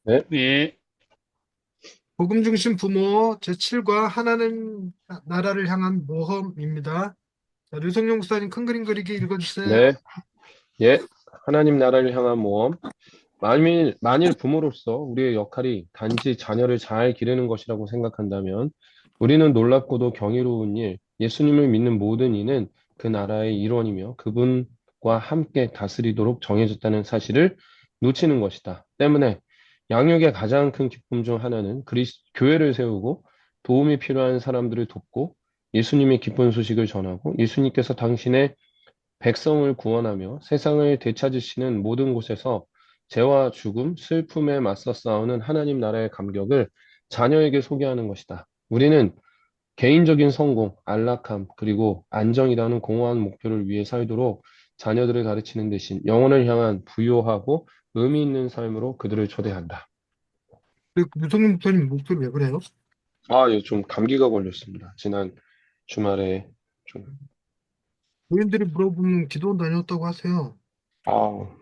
네, 네, 복음 중심 부모 제7과 하나님 나라를 향한 모험입니다. 자, 류성용 목사님 큰 그림 그리기 읽어주세요. 네, 예. 하나님 나라를 향한 모험. 만일 부모로서 우리의 역할이 단지 자녀를 잘 기르는 것이라고 생각한다면 우리는 놀랍고도 경이로운 일, 예수님을 믿는 모든 이는 그 나라의 일원이며 그분과 함께 다스리도록 정해졌다는 사실을 놓치는 것이다. 때문에 양육의 가장 큰 기쁨 중 하나는 교회를 세우고 도움이 필요한 사람들을 돕고 예수님의 기쁜 소식을 전하고 예수님께서 당신의 백성을 구원하며 세상을 되찾으시는 모든 곳에서 죄와 죽음, 슬픔에 맞서 싸우는 하나님 나라의 감격을 자녀에게 소개하는 것이다. 우리는 개인적인 성공, 안락함, 그리고 안정이라는 공허한 목표를 위해 살도록 자녀들을 가르치는 대신 영혼을 향한 부요하고 의미 있는 삶으로 그들을 초대한다. 류성용 목사님 목소리 왜 그래요? 아, 예, 좀 감기가 걸렸습니다. 지난 주말에 좀, 교인들이 물어보면 기도원 다녔다고 하세요. 아,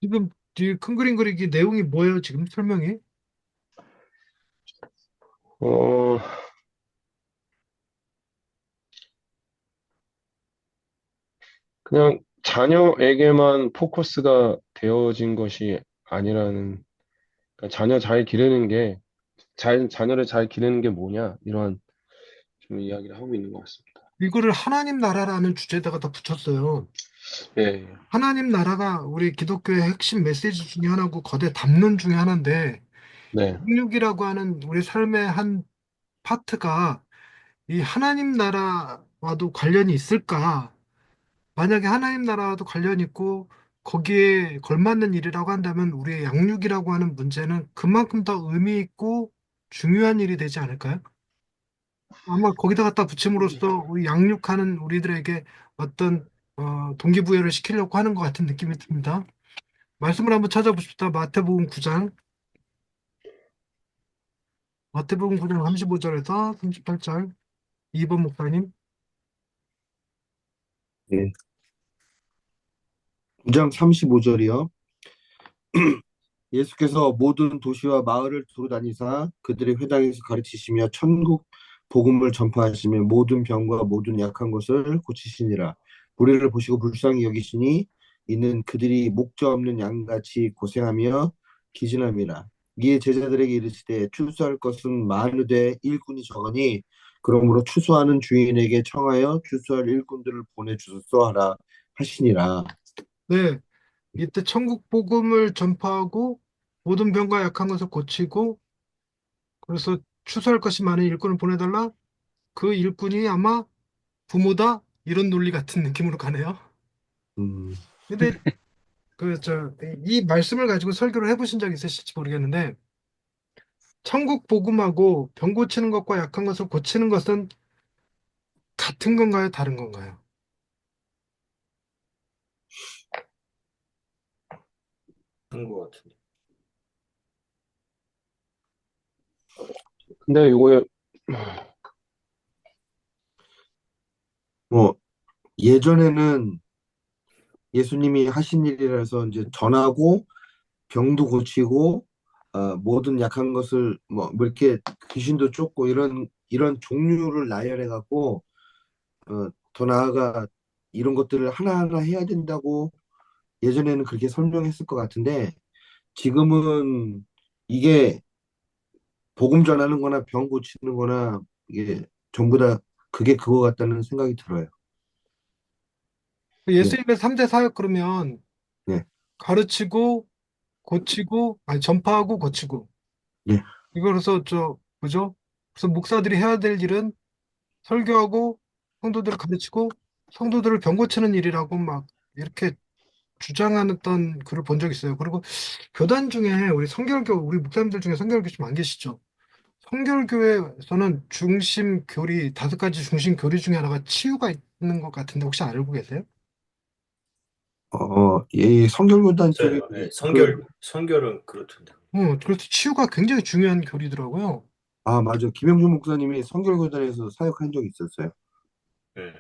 지금 뒤에 큰 그림 그리기 내용이 뭐예요? 지금 설명이? 어, 그냥 자녀에게만 포커스가 되어진 것이 아니라는, 그러니까 자녀를 잘 기르는 게 뭐냐, 이런 좀 이야기를 하고 있는 것 같습니다. 이거를 하나님 나라라는 주제에다가 다 붙였어요. 예, 예. 하나님 나라가 우리 기독교의 핵심 메시지 중에 하나고 거대 담론 중에 하나인데 네. 육육이라고 하는 우리 삶의 한 파트가 이 하나님 나라와도 관련이 있을까? 만약에 하나님 나라와도 관련 있고 거기에 걸맞는 일이라고 한다면 우리의 양육이라고 하는 문제는 그만큼 더 의미 있고 중요한 일이 되지 않을까요? 아마 거기다 갖다 붙임으로써 우리 양육하는 우리들에게 어떤 동기부여를 시키려고 하는 것 같은 느낌이 듭니다. 말씀을 한번 찾아봅시다. 마태복음 9장, 마태복음 9장 35절에서 38절, 2번 목사님. 예. 9장 35절이요. 예수께서 모든 도시와 마을을 두루다니사 그들의 회당에서 가르치시며 천국 복음을 전파하시며 모든 병과 모든 약한 것을 고치시니라. 우리를 보시고 불쌍히 여기시니 이는 그들이 목자 없는 양같이 고생하며 기진함이라. 이에 제자들에게 이르시되 추수할 것은 많으되 일꾼이 적으니 그러므로 추수하는 주인에게 청하여 추수할 일꾼들을 보내주소서 하라 하시니라. 네, 이때 천국 복음을 전파하고 모든 병과 약한 것을 고치고 그래서 추수할 것이 많은 일꾼을 보내달라. 그 일꾼이 아마 부모다 이런 논리 같은 느낌으로 가네요. 음, 근데 이 말씀을 가지고 설교를 해보신 적 있으실지 모르겠는데 천국 복음하고 병 고치는 것과 약한 것을 고치는 것은 같은 건가요? 다른 건가요? 그런 것 같은데. 근데 이거에, 뭐 예전에는 예수님이 하신 일이라서 이제 전하고 병도 고치고 모든 약한 것을 뭐 이렇게 귀신도 쫓고 이런 종류를 나열해 갖고 더 나아가 이런 것들을 하나하나 해야 된다고 예전에는 그렇게 설명했을 것 같은데 지금은 이게 복음 전하는 거나 병 고치는 거나 이게 전부 다 그게 그거 같다는 생각이 들어요. 네, 예수님의 3대 사역 그러면 네, 가르치고 고치고 아니 전파하고 고치고 네. 이거 그래서 그죠? 그래서 목사들이 해야 될 일은 설교하고 성도들을 가르치고 성도들을 병 고치는 일이라고 막 이렇게 주장하는 글을 본 적 있어요. 그리고 교단 중에 우리 목사님들 중에 성결교 좀 안 계시죠? 성결교회에서는 중심 교리, 5가지 중심 교리 중에 하나가 치유가 있는 것 같은데 혹시 알고 계세요? 이 성결교단 쪽에 맞아요. 네, 그, 성결은 그렇던데. 그래서 치유가 굉장히 중요한 교리더라고요. 맞아. 김영준 목사님이 성결교단에서 사역한 적이 있었어요. 네.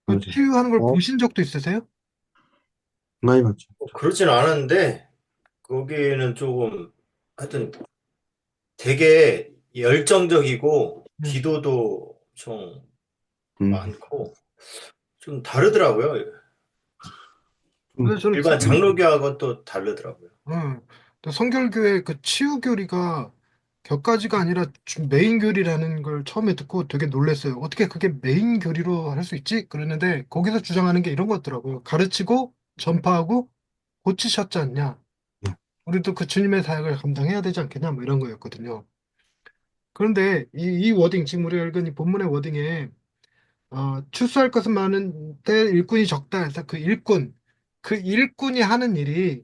그 맞아요. 치유하는 걸 어, 보신 적도 있으세요? 많이 봤죠. 그렇진 않았는데 거기는 조금 하여튼 되게 열정적이고 네. 기도도 좀 음, 많고 좀 다르더라고요. 음, 그래서 저는 일반 장로교하고는 또 다르더라고요. 또 성결교회 그 치유교리가 격가지가 아니라 메인 교리라는 걸 처음에 듣고 되게 놀랐어요. 어떻게 그게 메인 교리로 할 수 있지? 그랬는데 거기서 주장하는 게 이런 거였더라고요. 가르치고 전파하고 고치셨지 않냐? 네, 우리도 그 주님의 사역을 감당해야 되지 않겠냐? 뭐 이런 거였거든요. 그런데 이 워딩, 지금 우리가 읽은 이 본문의 워딩에 출소할 것은 많은데 일꾼이 적다 해서 그 일꾼이 하는 일이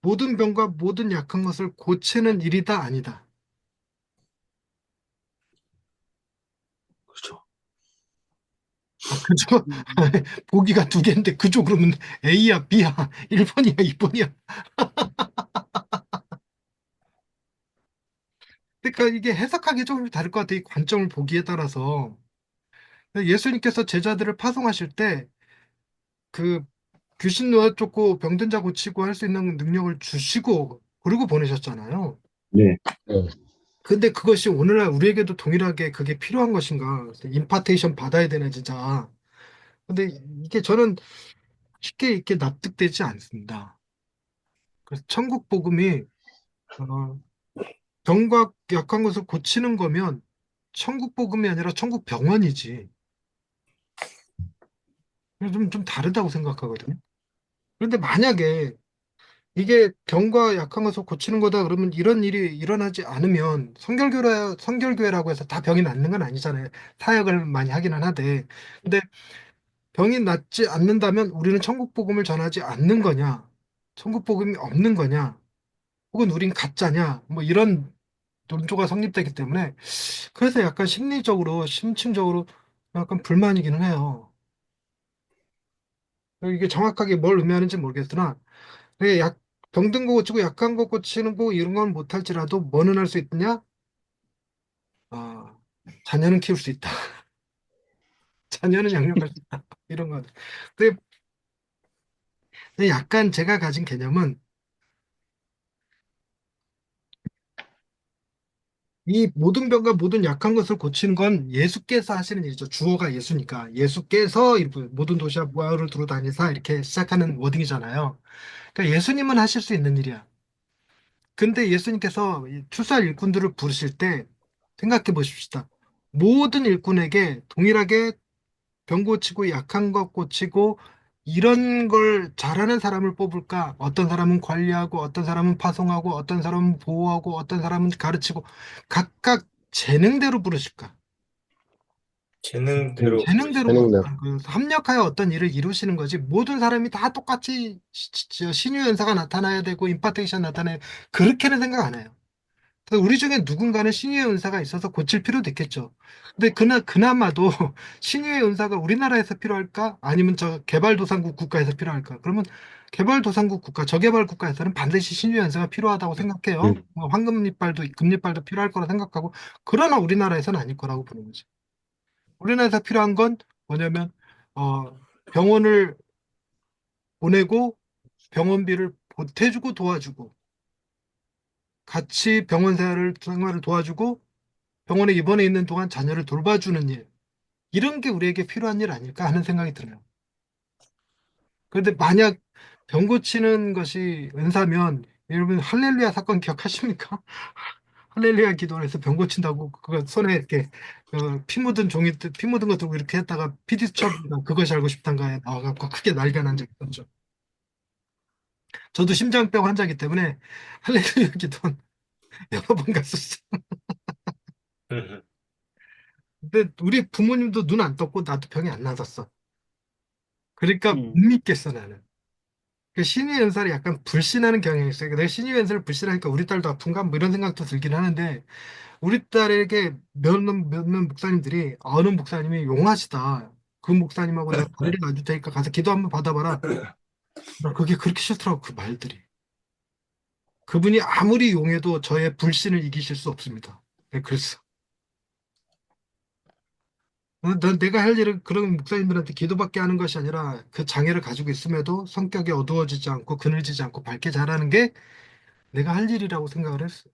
모든 병과 모든 약한 것을 고치는 일이다 아니다. 그렇죠. 그죠? 보기가 두 개인데 그죠? 그러면 A야 B야 1번이야 2번이야. 그러니까 이게 해석하기 조금 다를 것 같아. 이 관점을 보기에 따라서. 예수님께서 제자들을 파송하실 때 그 귀신 놓아 쫓고 병든 자 고치고 할 수 있는 능력을 주시고 그리고 보내셨잖아요. 네, 네. 근데 그것이 오늘날 우리에게도 동일하게 그게 필요한 것인가? 임파테이션 받아야 되나 진짜. 근데 이게 저는 쉽게 이렇게 납득되지 않습니다. 그래서 천국 복음이 어, 병과 약한 것을 고치는 거면 천국 복음이 아니라 천국 병원이지. 좀 다르다고 생각하거든요. 그런데 만약에 이게 병과 약한 것을 고치는 거다 그러면 이런 일이 일어나지 않으면 성결교회라고 해서 다 병이 낫는 건 아니잖아요. 사역을 많이 하기는 하되. 근데 병이 낫지 않는다면 우리는 천국 복음을 전하지 않는 거냐? 천국 복음이 없는 거냐? 혹은 우린 가짜냐? 뭐 이런 논조가 성립되기 때문에 그래서 약간 심리적으로 심층적으로 약간 불만이기는 해요. 이게 정확하게 뭘 의미하는지 모르겠으나 그게 병든 거 고치고 약한 거 고치는 거 이런 건 못할지라도 뭐는 할 수 있느냐? 아, 자녀는 키울 수 있다. 자녀는 양육할 수 있다. 이런 거. 근데 약간 제가 가진 개념은 이 모든 병과 모든 약한 것을 고치는 건 예수께서 하시는 일이죠. 주어가 예수니까. 예수께서 모든 도시와 무하를 두루 다니사 이렇게 시작하는 워딩이잖아요. 그러니까 예수님은 하실 수 있는 일이야. 근데 예수님께서 이 출살 일꾼들을 부르실 때 생각해 보십시다. 모든 일꾼에게 동일하게 병 고치고 약한 것 고치고 이런 걸 잘하는 사람을 뽑을까? 어떤 사람은 관리하고 어떤 사람은 파송하고 어떤 사람은 보호하고 어떤 사람은 가르치고 각각 재능대로 부르실까? 재능대로 재능대로 부르신다. 재능력. 부르는 거예요. 합력하여 어떤 일을 이루시는 거지. 모든 사람이 다 똑같이 신유 연사가 나타나야 되고 임파테이션 나타나야 그렇게는 생각 안 해요. 그래서 우리 중에 누군가는 신유의 은사가 있어서 고칠 필요도 있겠죠. 근데 그나마도 신유의 은사가 우리나라에서 필요할까? 아니면 저 개발도상국 국가에서 필요할까? 그러면 개발도상국 국가, 저개발 국가에서는 반드시 신유의 은사가 필요하다고 생각해요. 네, 뭐 황금이빨도, 금리빨도 필요할 거라 생각하고, 그러나 우리나라에서는 아닐 거라고 보는 거지. 우리나라에서 필요한 건 뭐냐면, 병원을 보내고 병원비를 보태주고 도와주고, 같이 병원 생활을 도와주고, 병원에 입원해 있는 동안 자녀를 돌봐주는 일, 이런 게 우리에게 필요한 일 아닐까 하는 생각이 들어요. 그런데 만약 병 고치는 것이 은사면, 여러분 할렐루야 사건 기억하십니까? 할렐루야 기도를 해서 병 고친다고 그거 손에 이렇게 피 묻은 피 묻은 거 들고 이렇게 했다가 PD 수첩이가 그것이 알고 싶단가에 나와갖고 크게 난리가 난 적이 있었죠. 저도 심장병 환자이기 때문에 할렐루야 기도는 여러 번 갔었어요. 근데 우리 부모님도 눈 안 떴고 나도 병이 안 나았어. 그러니까 못 음. 믿겠어 나는. 그 신의 연사를 약간 불신하는 경향이 있어요. 내가 신의 연사를 불신하니까 우리 딸도 아픈가? 뭐 이런 생각도 들긴 하는데, 우리 딸에게 몇몇 목사님들이, 어느 목사님이 용하시다. 그 목사님하고 내가 관리 놔줄 테니까 가서 기도 한번 받아봐라. 나 그게 그렇게 싫더라고, 그 말들이. 그분이 아무리 용해도 저의 불신을 이기실 수 없습니다. 네, 그랬어. 내가 할 일은 그런 목사님들한테 기도받게 하는 것이 아니라 그 장애를 가지고 있음에도 성격이 어두워지지 않고 그늘지지 않고 밝게 자라는 게 내가 할 일이라고 생각을 했어.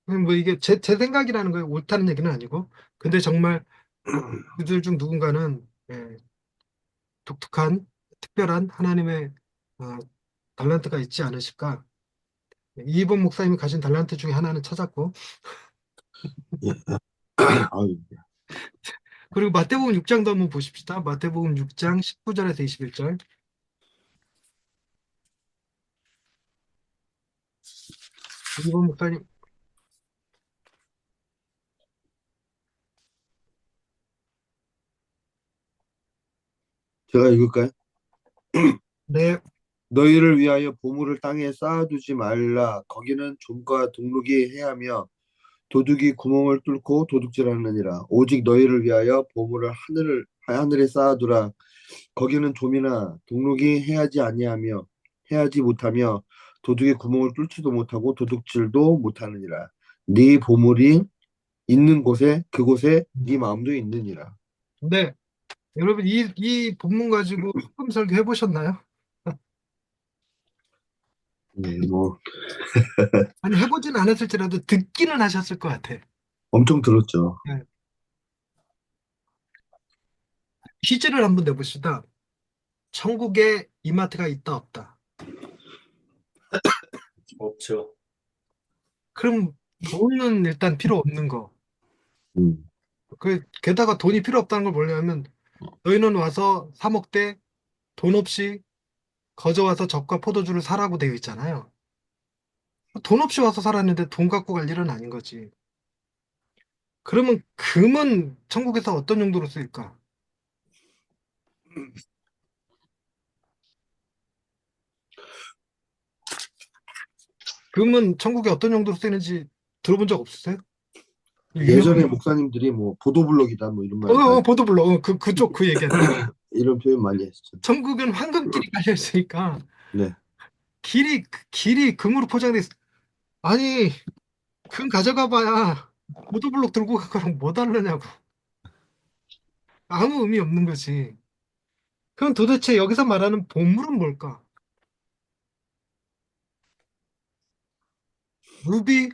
뭐 이게 제 생각이라는 거예요. 옳다는 얘기는 아니고. 근데 정말 그들 중 누군가는 독특한, 특별한 하나님의 어, 달란트가 있지 않으실까. 이번 목사님이 가진 달란트 중에 하나는 찾았고. 예. 아유, 그리고 마태복음 6장도 한번 보십시다. 마태복음 6장 19절에서 21절. 이번 목사님, 제가 읽을까요? 네, 너희를 위하여 보물을 땅에 쌓아두지 말라. 거기는 좀과 동룩이 해하며 도둑이 구멍을 뚫고 도둑질하느니라. 오직 너희를 위하여 보물을 하늘에 쌓아두라. 거기는 좀이나 동룩이 해하지 못하며 도둑이 구멍을 뚫지도 못하고 도둑질도 못하느니라. 네 보물이 있는 곳에 그곳에 네 마음도 있느니라. 네. 여러분, 이 본문 가지고 소금 설교 해보셨나요? 네, 뭐 아니, 해보진 않았을지라도 듣기는 하셨을 것 같아. 엄청 들었죠. 네. 퀴즈를 한번 내봅시다. 천국에 이마트가 있다, 없다. 없죠. 그럼 돈은 일단 필요 없는 거. 음, 게다가 돈이 필요 없다는 걸 뭐냐면 너희는 와서 사 먹되 돈 없이 거저 와서 젖과 포도주를 사라고 되어 있잖아요. 돈 없이 와서 살았는데 돈 갖고 갈 일은 아닌 거지. 그러면 금은 천국에서 어떤 용도로 쓰일까? 금은 천국에 어떤 용도로 쓰이는지 들어본 적 없으세요? 예전에 유명한 목사님들이 뭐 보도블록이다 뭐 이런 말 많이 보도블록 그쪽 그 얘기하는 거예요. 이런 표현 많이 했었죠. 천국은 황금길이 깔려 있으니까 네. 길이 금으로 포장돼 있어. 아니 금 가져가 봐야 보도블록 들고 갈 거랑 뭐 다르냐고. 아무 의미 없는 거지. 그럼 도대체 여기서 말하는 보물은 뭘까? 루비,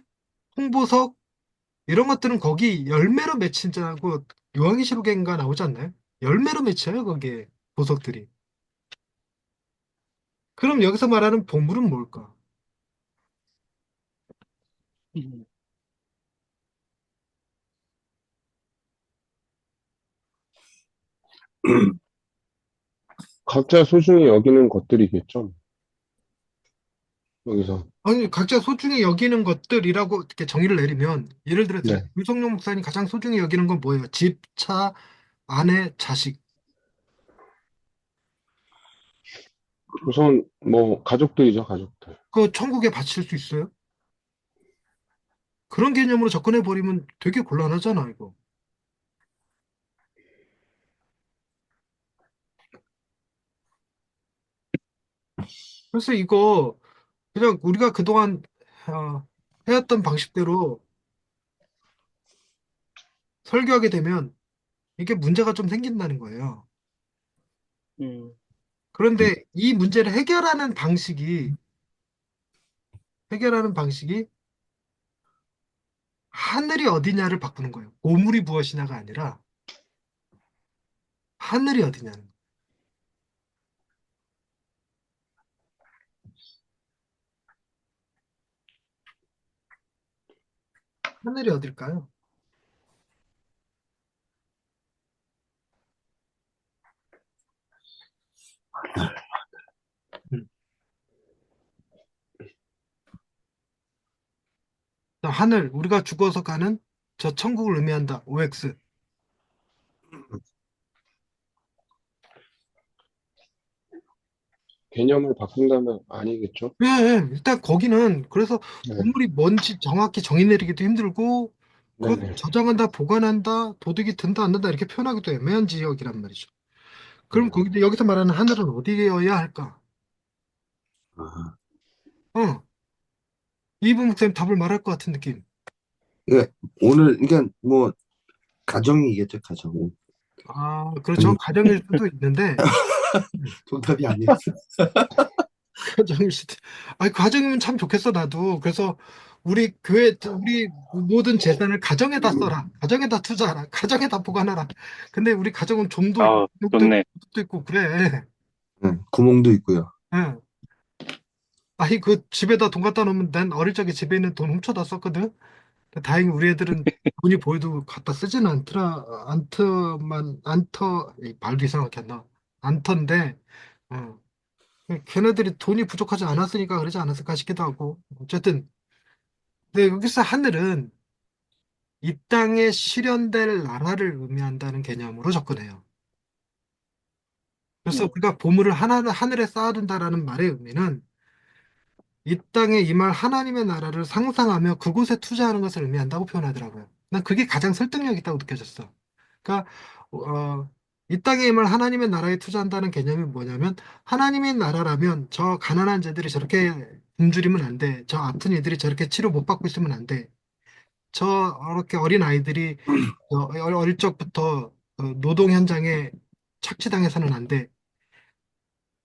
홍보석 이런 것들은 거기 열매로 맺힌다고 요한계시록인가 나오지 않나요? 열매로 맺혀요 거기에 보석들이. 그럼 여기서 말하는 보물은 뭘까? 각자 소중히 여기는 것들이겠죠. 여기서. 아니 각자 소중히 여기는 것들이라고 이렇게 정의를 내리면 예를 들어서 네. 유성룡 목사님 가장 소중히 여기는 건 뭐예요? 집, 차, 아내, 자식. 우선 뭐 가족들이죠, 가족들. 그거 천국에 바칠 수 있어요? 그런 개념으로 접근해 버리면 되게 곤란하잖아 이거. 그래서 이거 그냥 우리가 그동안 해왔던 방식대로 설교하게 되면 이게 문제가 좀 생긴다는 거예요. 음, 그런데 이 문제를 해결하는 방식이 하늘이 어디냐를 바꾸는 거예요. 보물이 무엇이냐가 아니라 하늘이 어디냐는 거예요. 하늘이 어딜까요? 음. 자, 하늘, 우리가 죽어서 가는 저 천국을 의미한다. OX. 개념을 바꾼다면 아니겠죠? 예, 예. 일단 거기는 그래서 네. 보물이 뭔지 정확히 정의 내리기도 힘들고 그걸 네네. 저장한다, 보관한다, 도둑이 든다, 안 든다 이렇게 표현하기도 애매한 지역이란 말이죠. 그럼 네. 거기 여기서 말하는 하늘은 어디여야 할까? 아, 어, 이분 목사님 답을 말할 것 같은 느낌. 예, 오늘 그러니까 뭐 가정이겠죠, 가정. 아, 그렇죠. 가정일 수도 있는데, 정답이 아니었어. 가정일 수도. 아니, 가정이면 참 좋겠어, 나도. 그래서 우리 모든 재산을 가정에다 써라. 가정에다 투자하라. 가정에다 보관하라. 근데 우리 가정은 좀도 있고, 아, 욕도 있고, 좋네. 도 있고, 그래. 응, 구멍도 있고요. 응. 아니, 그 집에다 돈 갖다 놓으면 난 어릴 적에 집에 있는 돈 훔쳐다 썼거든. 다행히 우리 애들은 돈이 보여도 갖다 쓰지는 말도 이상하게 안 나. 않던데, 어. 걔네들이 돈이 부족하지 않았으니까 그러지 않았을까 싶기도 하고. 어쨌든, 근데 여기서 하늘은 이 땅에 실현될 나라를 의미한다는 개념으로 접근해요. 그래서 음, 우리가 보물을 하늘에 쌓아둔다라는 말의 의미는 이 땅에 임할 하나님의 나라를 상상하며 그곳에 투자하는 것을 의미한다고 표현하더라고요. 난 그게 가장 설득력 있다고 느껴졌어. 그러니까 이 땅에 임할 하나님의 나라에 투자한다는 개념이 뭐냐면 하나님의 나라라면 저 가난한 자들이 저렇게 굶주리면 안 돼. 저 아픈 이들이 저렇게 치료 못 받고 있으면 안 돼. 저렇게 어린 아이들이 어릴 적부터 노동 현장에 착취당해서는 안 돼.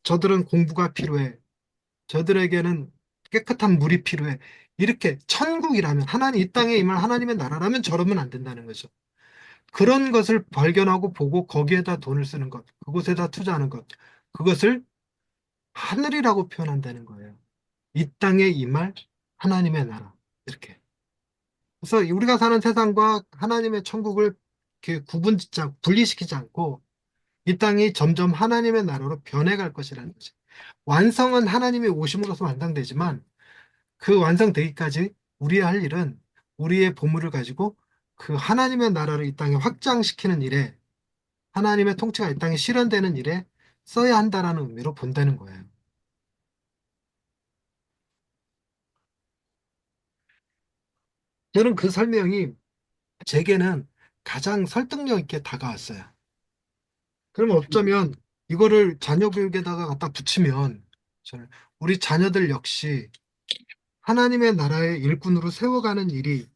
저들은 공부가 필요해. 저들에게는 깨끗한 물이 필요해. 이렇게 천국이라면 하나님 이 땅에 임할 하나님의 나라라면 저러면 안 된다는 거죠. 그런 것을 발견하고 보고 거기에다 돈을 쓰는 것, 그곳에다 투자하는 것, 그것을 하늘이라고 표현한다는 거예요. 이 땅에 임할 하나님의 나라. 이렇게. 그래서 우리가 사는 세상과 하나님의 천국을 이렇게 분리시키지 않고 이 땅이 점점 하나님의 나라로 변해갈 것이라는 거죠. 완성은 하나님의 오심으로서 완성되지만 그 완성되기까지 우리의 할 일은 우리의 보물을 가지고 그 하나님의 나라를 이 땅에 확장시키는 일에 하나님의 통치가 이 땅에 실현되는 일에 써야 한다라는 의미로 본다는 거예요. 저는 그 설명이 제게는 가장 설득력 있게 다가왔어요. 그러면 어쩌면 이거를 자녀 교육에다가 갖다 붙이면 저는 우리 자녀들 역시 하나님의 나라의 일꾼으로 세워가는 일이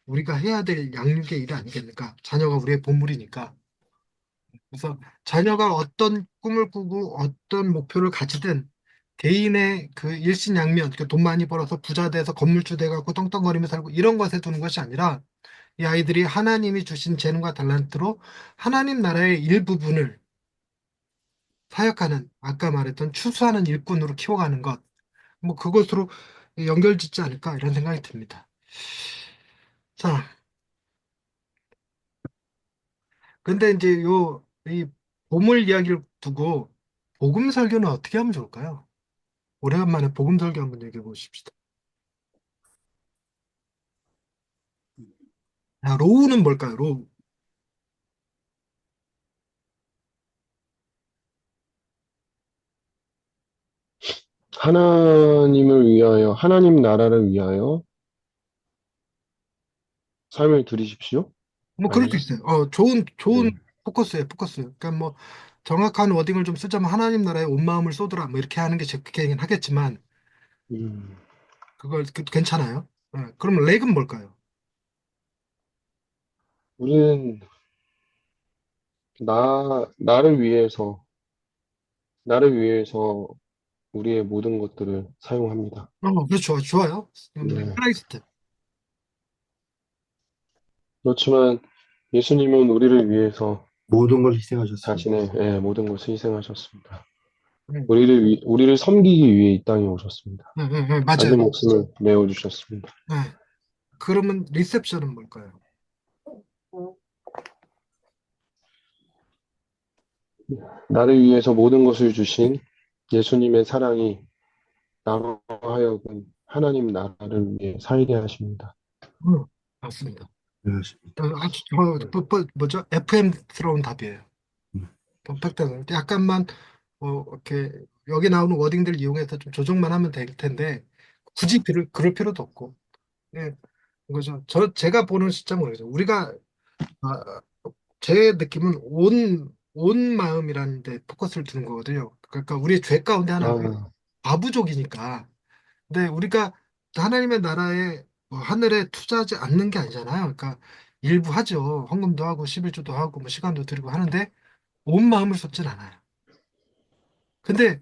우리가 해야 될 양육의 일이 아니겠는가? 자녀가 우리의 보물이니까. 그래서 자녀가 어떤 꿈을 꾸고 어떤 목표를 가지든 개인의 그 일신양면, 돈 많이 벌어서 부자 돼서 건물주 돼갖고 떵떵거리며 살고 이런 것에 두는 것이 아니라 이 아이들이 하나님이 주신 재능과 달란트로 하나님 나라의 일부분을 사역하는 아까 말했던 추수하는 일꾼으로 키워가는 것, 뭐 그것으로 연결짓지 않을까 이런 생각이 듭니다. 자, 근데 이제 이 보물 이야기를 두고 복음 설교는 어떻게 하면 좋을까요? 오래간만에 복음 설교 한번 얘기해 보십시다. 야, 로우는 뭘까요? 로우. 하나님을 위하여, 하나님 나라를 위하여 삶을 들이십시오. 뭐 그럴 수 아니요. 있어요. 좋은 네. 포커스예요, 포커스. 그러니까 뭐 정확한 워딩을 좀 쓰자면 하나님 나라에 온 마음을 쏟으라 뭐 이렇게 하는 게 적극적이긴 하겠지만 음, 그걸 괜찮아요. 그럼 렉은 뭘까요? 우리는 나를 위해서 우리의 모든 것들을 사용합니다. 그렇죠. 좋아요. 네. 크라이스트. 그렇지만 예수님은 우리를 위해서 모든 걸 희생하셨습니다. 자신의 모든 것을 희생하셨습니다. 네, 우리를 섬기기 위해 이 땅에 오셨습니다. 네, 네, 네, 맞아요. 자기 목숨을 내어주셨습니다. 네. 그러면 리셉션은 뭘까요? 나를 위해서 모든 것을 주신 예수님의 사랑이 나로 하여금 하나님 나라를 위해 살게 하십니다. 맞습니다. 그렇습니다. 아주 뭐죠? FM스러운 답이에요. 음. 퍼펙트. 약간만 이렇게 여기 나오는 워딩들 이용해서 좀 조정만 하면 될 텐데 굳이 그럴 필요도 없고. 예, 그거죠. 제가 보는 시점은 그래서 우리가 아, 제 느낌은 온 마음이라는 데 포커스를 두는 거거든요. 그러니까 우리의 죄 가운데 하나가 아, 과부족이니까. 근데 우리가 하나님의 나라에 하늘에 투자하지 않는 게 아니잖아요. 그러니까 일부 하죠. 헌금도 하고 11조도 하고 뭐 시간도 드리고 하는데 온 마음을 쏟진 않아요. 근데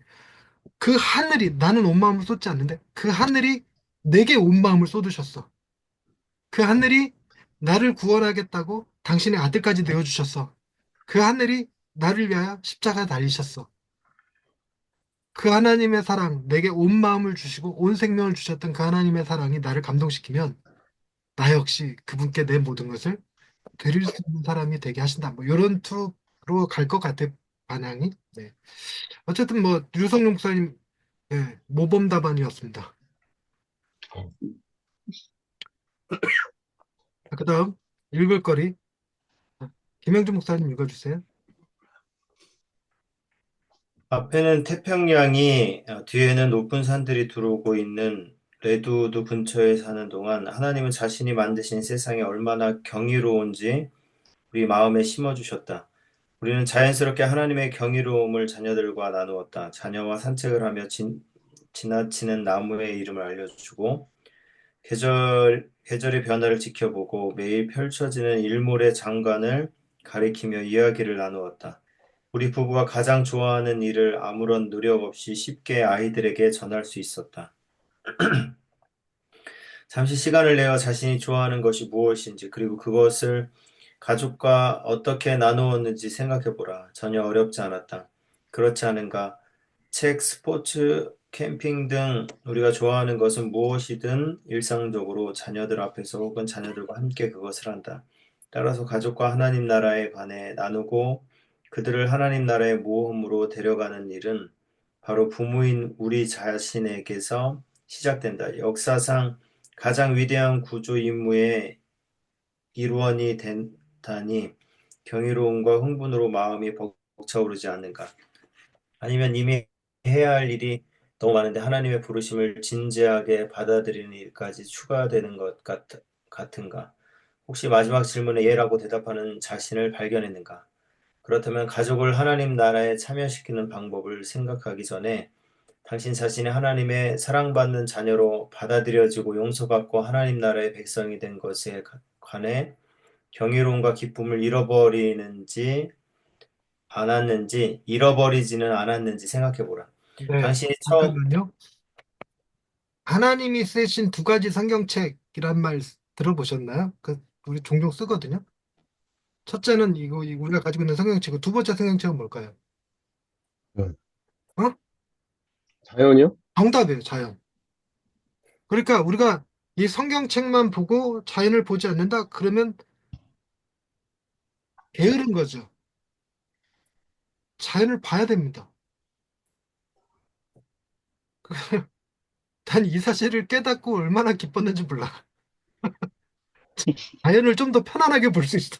그 하늘이 나는 온 마음을 쏟지 않는데 그 하늘이 내게 온 마음을 쏟으셨어. 그 하늘이 나를 구원하겠다고 당신의 아들까지 내어주셨어. 그 하늘이 나를 위하여 십자가에 달리셨어. 그 하나님의 사랑, 내게 온 마음을 주시고 온 생명을 주셨던 그 하나님의 사랑이 나를 감동시키면 나 역시 그분께 내 모든 것을 드릴 수 있는 사람이 되게 하신다. 뭐 이런 투로 갈 것 같아, 반향이. 네. 어쨌든 뭐 유성룡 목사님 네, 모범 답안이었습니다. 그다음 읽을 거리 김영준 목사님 읽어주세요. 앞에는 태평양이, 뒤에는 높은 산들이 두르고 있는 레드우드 근처에 사는 동안 하나님은 자신이 만드신 세상이 얼마나 경이로운지 우리 마음에 심어주셨다. 우리는 자연스럽게 하나님의 경이로움을 자녀들과 나누었다. 자녀와 산책을 하며 지나치는 나무의 이름을 알려주고 계절의 변화를 지켜보고 매일 펼쳐지는 일몰의 장관을 가리키며 이야기를 나누었다. 우리 부부가 가장 좋아하는 일을 아무런 노력 없이 쉽게 아이들에게 전할 수 있었다. 잠시 시간을 내어 자신이 좋아하는 것이 무엇인지 그리고 그것을 가족과 어떻게 나누었는지 생각해보라. 전혀 어렵지 않았다. 그렇지 않은가? 책, 스포츠, 캠핑 등 우리가 좋아하는 것은 무엇이든 일상적으로 자녀들 앞에서 혹은 자녀들과 함께 그것을 한다. 따라서 가족과 하나님 나라에 관해 나누고 그들을 하나님 나라의 모험으로 데려가는 일은 바로 부모인 우리 자신에게서 시작된다. 역사상 가장 위대한 구조 임무의 일원이 된다니 경이로움과 흥분으로 마음이 벅차오르지 않는가. 아니면 이미 해야 할 일이 너무 많은데 하나님의 부르심을 진지하게 받아들이는 일까지 추가되는 것 같은가? 혹시 마지막 질문에 예라고 대답하는 자신을 발견했는가? 그렇다면 가족을 하나님 나라에 참여시키는 방법을 생각하기 전에 당신 자신이 하나님의 사랑받는 자녀로 받아들여지고 용서받고 하나님 나라의 백성이 된 것에 관해 경이로움과 기쁨을 잃어버리지는 않았는지 생각해보라. 네, 당신이 처음, 잠깐만요. 하나님이 쓰신 두 가지 성경책이란 말 들어보셨나요? 우리 종종 쓰거든요. 첫째는 이거 우리가 가지고 있는 성경책이고 두 번째 성경책은 뭘까요? 네. 어? 자연이요? 정답이에요, 자연. 그러니까 우리가 이 성경책만 보고 자연을 보지 않는다? 그러면 게으른 거죠. 자연을 봐야 됩니다. 난 이 사실을 깨닫고 얼마나 기뻤는지 몰라. 자연을 좀 더 편안하게 볼 수 있어.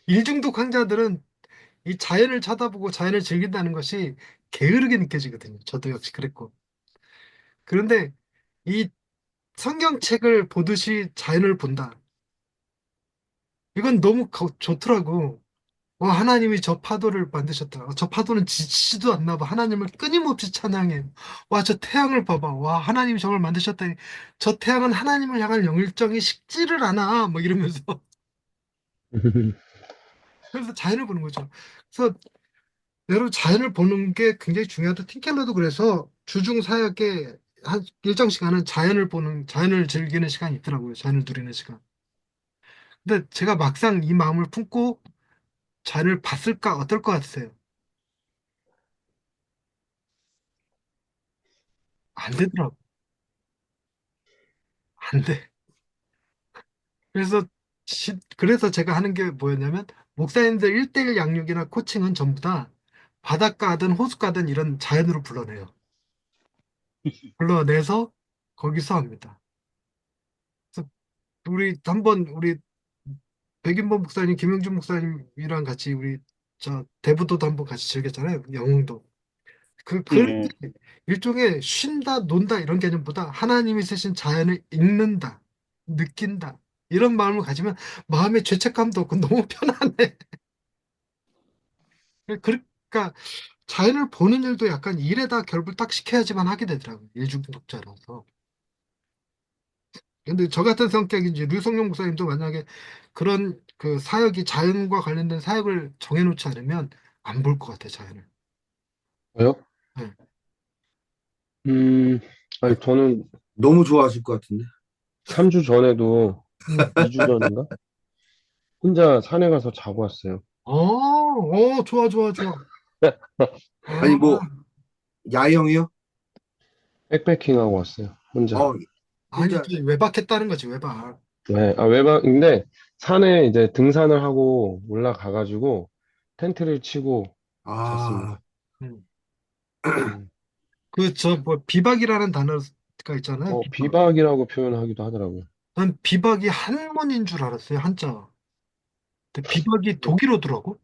일중독 환자들은 이 자연을 쳐다보고 자연을 즐긴다는 것이 게으르게 느껴지거든요. 저도 역시 그랬고. 그런데 이 성경책을 보듯이 자연을 본다. 이건 너무 좋더라고. 와, 하나님이 저 파도를 만드셨다. 저 파도는 지치지도 않나 봐. 하나님을 끊임없이 찬양해. 와, 저 태양을 봐봐. 와, 하나님이 저걸 만드셨다니. 저 태양은 하나님을 향한 열정이 식지를 않아. 뭐 이러면서. 그래서 자연을 보는 거죠. 그래서 여러분 자연을 보는 게 굉장히 중요하다. 팀켈러도 그래서 주중 사역에 한 일정 시간은 자연을 즐기는 시간이 있더라고요. 자연을 누리는 시간. 근데 제가 막상 이 마음을 품고 자연을 봤을까 어떨 것 같으세요? 안 되더라고. 안 돼. 그래서 그래서 제가 하는 게 뭐였냐면 목사님들 1대1 양육이나 코칭은 전부 다 바닷가든 호숫가든 이런 자연으로 불러내요. 불러내서 거기서 합니다. 그래서 우리 백인범 목사님, 김영준 목사님이랑 같이 우리 저 대부도도 한번 같이 즐겼잖아요. 영흥도. 그런 음, 게 일종의 쉰다, 논다 이런 개념보다 하나님이 쓰신 자연을 읽는다, 느낀다 이런 마음을 가지면 마음의 죄책감도 없고 너무 편안해. 그러니까 자연을 보는 일도 약간 일에다 결부를 딱 시켜야지만 하게 되더라고요. 일중독자라서. 근데 저 같은 성격이 이제 류성룡 목사님도 만약에 그런 그 사역이 자연과 관련된 사역을 정해놓지 않으면 안 볼 것 같아, 자연을. 왜요? 네. 아니, 저는 너무 좋아하실 것 같은데. 3주 전에도, 음. 2주 전인가? 혼자 산에 가서 자고 왔어요. 좋아, 좋아, 좋아. 아니 뭐 아, 야영이요? 백패킹하고 왔어요. 혼자. 어 아니, 혼자. 이제 외박했다는 거지, 외박. 네, 외박인데, 산에 이제 등산을 하고 올라가가지고, 텐트를 치고 잤습니다. 아, 음. 음. 뭐, 비박이라는 단어가 있잖아요, 비박. 비박이라고 표현하기도 하더라고요. 난 비박이 한문인 줄 알았어요, 한자. 근데 비박이 독일어더라고.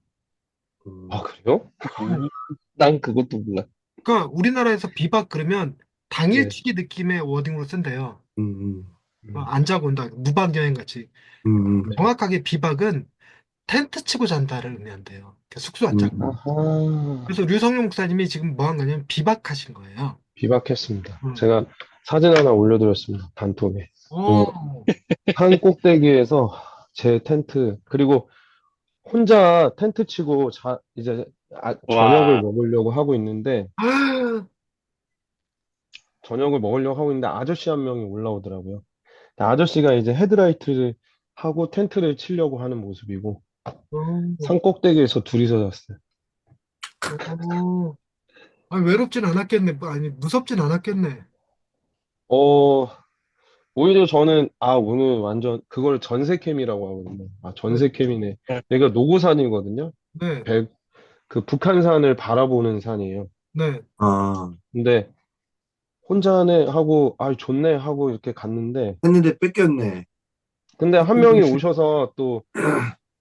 아, 음, 그래요? 어. 난 그것도 몰라. 그러니까 우리나라에서 비박 그러면 네. 당일치기 느낌의 워딩으로 쓴대요. 음, 음. 안 자고 온다. 무박 여행 같이. 음, 네. 정확하게 비박은 텐트 치고 잔다를 의미한대요. 그러니까 숙소 안 자고. 음. 아하. 그래서 류성룡 목사님이 지금 뭐 한 거냐면 비박하신 거예요. 비박했습니다. 응. 제가 사진 하나 올려드렸습니다. 단톡에. 그 어, 산 꼭대기에서 제 텐트, 그리고 혼자 텐트 치고 이제 저녁을 와, 먹으려고 하고 있는데, 아, 저녁을 먹으려고 하고 있는데 아저씨 한 명이 올라오더라고요. 아저씨가 이제 헤드라이트를 하고 텐트를 치려고 하는 모습이고, 어, 산 꼭대기에서 둘이서 잤어요. 어. 외롭진 않았겠네. 아니, 무섭진 않았겠네. 어, 오히려 저는, 오늘 완전, 그걸 전세캠이라고 하거든요. 네, 전세캠이네. 여기가 노고산이거든요. 네, 백, 그 북한산을 바라보는 산이에요. 네. 아, 근데 혼자네 하고, 좋네 하고 이렇게 갔는데, 했는데 뺏겼네. 근데 한 명이 오셔서 또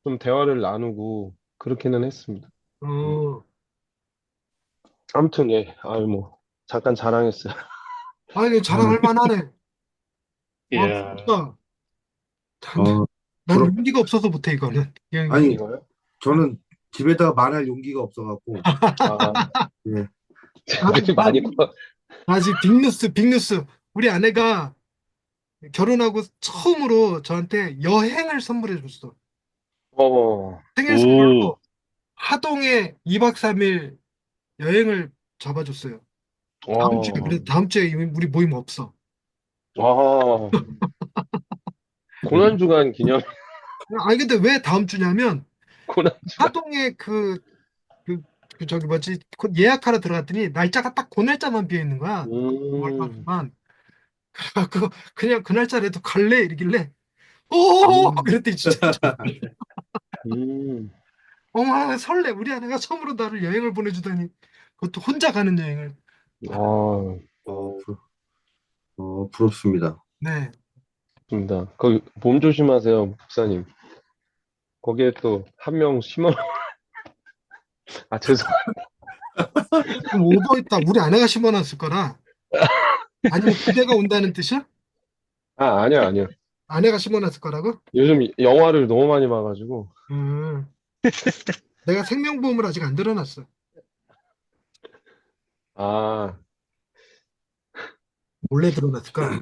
좀 대화를 나누고, 그렇게는 했습니다. 음. 어. 아무튼, 예, 뭐, 잠깐 자랑했어요. 아니, 자랑할 만하네. 이야, 진짜. 어, 난 부럽. 용기가 없어서 못해, 이거는. 아니 이거요? 저는 집에다가 말할 용기가 없어갖고. 아, 예. 나는, 되게 많이 커. 아직 빅뉴스, 빅뉴스. 우리 아내가 결혼하고 처음으로 저한테 여행을 선물해 줬어. 어, 생일 오, 선물로 하동에 2박 3일 여행을 잡아줬어요. 다음 주에, 그래, 어, 다음 주에 이미 우리 모임 없어. 와, 고난주간 기념, 아니, 근데 왜 다음 주냐면, 고난주간. 하동에 그, 저기 뭐지, 그 예약하러 들어갔더니 날짜가 딱 그 날짜만 비어 있는 거야. 음, 얼마만. 그래갖고 그냥 그 날짜라도 갈래? 이러길래, 오! 음, 그랬더니 진짜, 음, 어머, 설레. 우리 아내가 처음으로 나를 여행을 보내주다니. 그것도 혼자 가는 여행을. 아, 어, 부럽습니다. 네. 좋습니다. 거기, 몸 조심하세요, 목사님. 거기에 또 한 명 심어, 죄송. 그럼 오버했다. 우리 아내가 심어놨을 거라. 아니면 그대가 온다는 뜻이야? 아니야, 아니야. 아내가 심어놨을 거라고? 요즘 영화를 너무 많이 봐가지고, 음. 내가 생명보험을 아직 안 들어놨어. 아, 몰래 들어놨을까?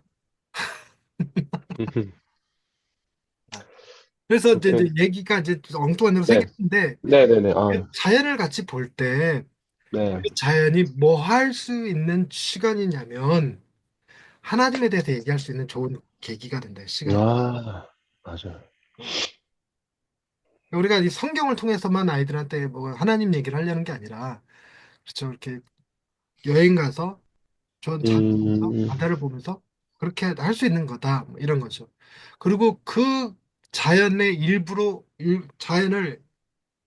그래서 이제 아무튼, 얘기가 이제 엉뚱한 데로 네, 새겼는데, 네네네, 자연을 같이 볼 때, 네. 자연이 뭐 할 수 있는 시간이냐면, 하나님에 대해서 얘기할 수 있는 좋은 계기가 된다, 시간. 맞아요. 우리가 이 성경을 통해서만 아이들한테 뭐 하나님 얘기를 하려는 게 아니라, 그렇죠. 이렇게 여행 가서 좋은 산 보면서 음, 바다를 보면서 그렇게 할 수 있는 거다. 뭐 이런 거죠. 그리고 그 자연의 일부로 자연을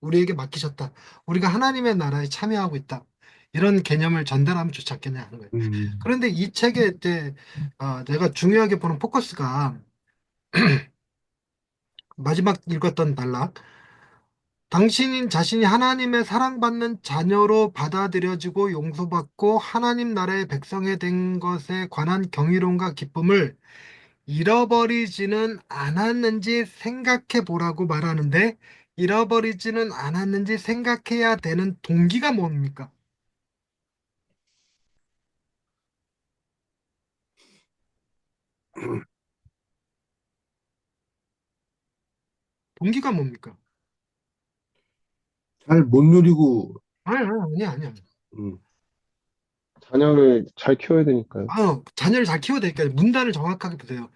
우리에게 맡기셨다. 우리가 하나님의 나라에 참여하고 있다. 이런 개념을 전달하면 좋지 않겠냐 하는 거예요. 음, 그런데 이 책에 이제 내가 중요하게 보는 포커스가 마지막 읽었던 단락. 당신 자신이 하나님의 사랑받는 자녀로 받아들여지고 용서받고 하나님 나라의 백성이 된 것에 관한 경이로움과 기쁨을 잃어버리지는 않았는지 생각해 보라고 말하는데 잃어버리지는 않았는지 생각해야 되는 동기가 뭡니까? 동기가 뭡니까? 잘 못 누리고, 아니야. 음, 자녀를 잘 키워야 되니까요. 자녀를 잘 키워야 되니까 문단을 정확하게 보세요.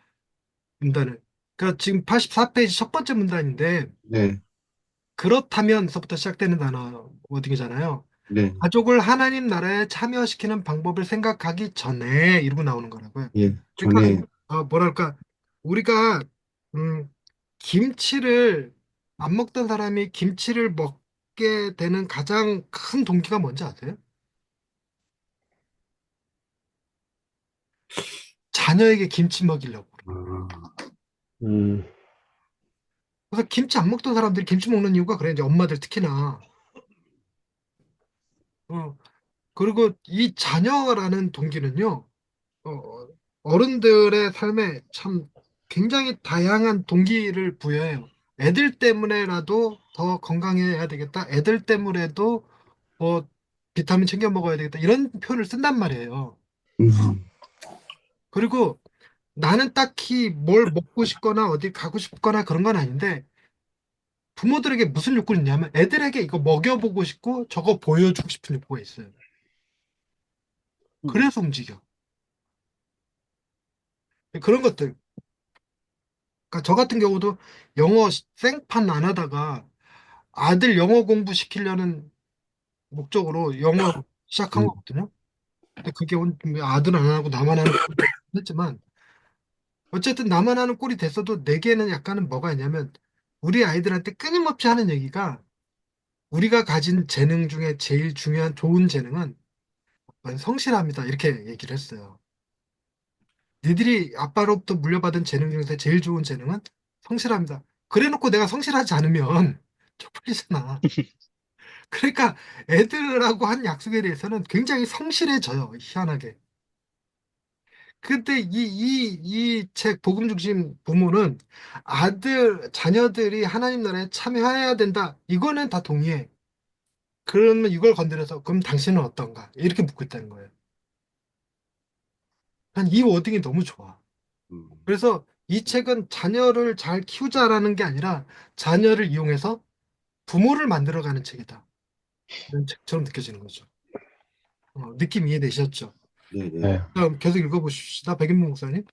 문단을. 그러니까 지금 84페이지 첫 번째 문단인데 네, 그렇다면서부터 시작되는 단어 워딩이잖아요. 네, 가족을 하나님 나라에 참여시키는 방법을 생각하기 전에 이러고 나오는 거라고요. 예, 그러니까 전에, 뭐랄까 우리가 음, 김치를 안 먹던 사람이 김치를 먹게 되는 가장 큰 동기가 뭔지 아세요? 자녀에게 김치 먹이려고. 아, 음, 그래서 김치 안 먹던 사람들이 김치 먹는 이유가 그래. 이제 엄마들 특히나. 어, 그리고 이 자녀라는 동기는요, 어른들의 삶에 참 굉장히 다양한 동기를 부여해요. 애들 때문에라도 더 건강해야 되겠다. 애들 때문에도 뭐 비타민 챙겨 먹어야 되겠다. 이런 표현을 쓴단 말이에요. 음, 그리고 나는 딱히 뭘 먹고 싶거나 어디 가고 싶거나 그런 건 아닌데 부모들에게 무슨 욕구가 있냐면 애들에게 이거 먹여보고 싶고 저거 보여주고 싶은 욕구가 있어요. 그래서 움직여. 그런 것들. 그러니까 저 같은 경우도 영어 생판 안 하다가 아들 영어 공부시키려는 목적으로 영어 시작한 음, 거거든요. 근데 그게 아들은 안 하고 나만 하는 꼴이 됐지만 어쨌든 나만 하는 꼴이 됐어도 내게는 약간은 뭐가 있냐면 우리 아이들한테 끊임없이 하는 얘기가 우리가 가진 재능 중에 제일 중요한 좋은 재능은 성실합니다. 이렇게 얘기를 했어요. 니들이 아빠로부터 물려받은 재능 중에서 제일 좋은 재능은 성실합니다. 그래놓고 내가 성실하지 않으면 쪽팔리잖아. 그러니까 애들하고 한 약속에 대해서는 굉장히 성실해져요. 희한하게. 근데 이 책 복음 중심 부모는 자녀들이 하나님 나라에 참여해야 된다. 이거는 다 동의해. 그러면 이걸 건드려서 그럼 당신은 어떤가? 이렇게 묻고 있다는 거예요. 난 이 워딩이 너무 좋아. 음, 그래서 이 책은 자녀를 잘 키우자라는 게 아니라 자녀를 이용해서 부모를 만들어가는 책이다. 이런 책처럼 느껴지는 거죠. 느낌 이해되셨죠? 네, 네. 네. 그럼 계속 읽어보십시다. 백인문 목사님.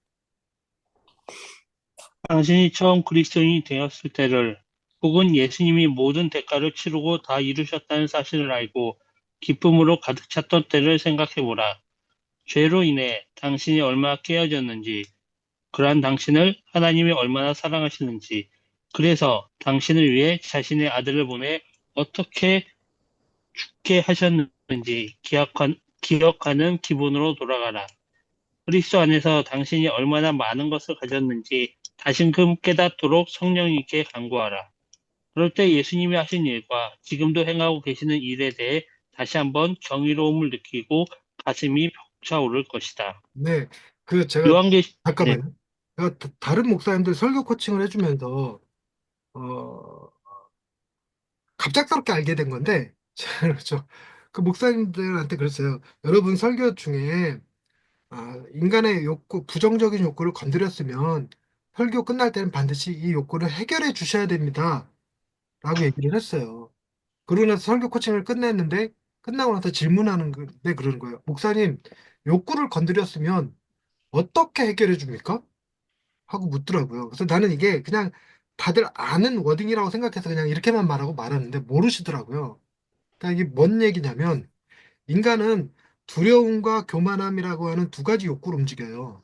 당신이 처음 그리스도인이 되었을 때를 혹은 예수님이 모든 대가를 치르고 다 이루셨다는 사실을 알고 기쁨으로 가득 찼던 때를 생각해보라. 죄로 인해 당신이 얼마나 깨어졌는지, 그러한 당신을 하나님이 얼마나 사랑하시는지, 그래서 당신을 위해 자신의 아들을 보내 어떻게 죽게 하셨는지 기억하는 기분으로 돌아가라. 그리스도 안에서 당신이 얼마나 많은 것을 가졌는지 다시금 깨닫도록 성령님께 간구하라. 그럴 때 예수님이 하신 일과 지금도 행하고 계시는 일에 대해 다시 한번 경이로움을 느끼고 가슴이 벅차오를 것이다. 네, 제가 요한계, 네, 잠깐만요. 제가 다른 목사님들 설교 코칭을 해주면서 어, 갑작스럽게 알게 된 건데, 그렇죠. 그 목사님들한테 그랬어요. 여러분 설교 중에 인간의 욕구, 부정적인 욕구를 건드렸으면 설교 끝날 때는 반드시 이 욕구를 해결해 주셔야 됩니다. 라고 얘기를 했어요. 그러고 나서 설교 코칭을 끝냈는데 끝나고 나서 질문하는 건데 그러는 거예요. 목사님, 욕구를 건드렸으면 어떻게 해결해 줍니까? 하고 묻더라고요. 그래서 나는 이게 그냥 다들 아는 워딩이라고 생각해서 그냥 이렇게만 말하고 말았는데 모르시더라고요. 그러니까 이게 뭔 얘기냐면 인간은 두려움과 교만함이라고 하는 두 가지 욕구를 움직여요.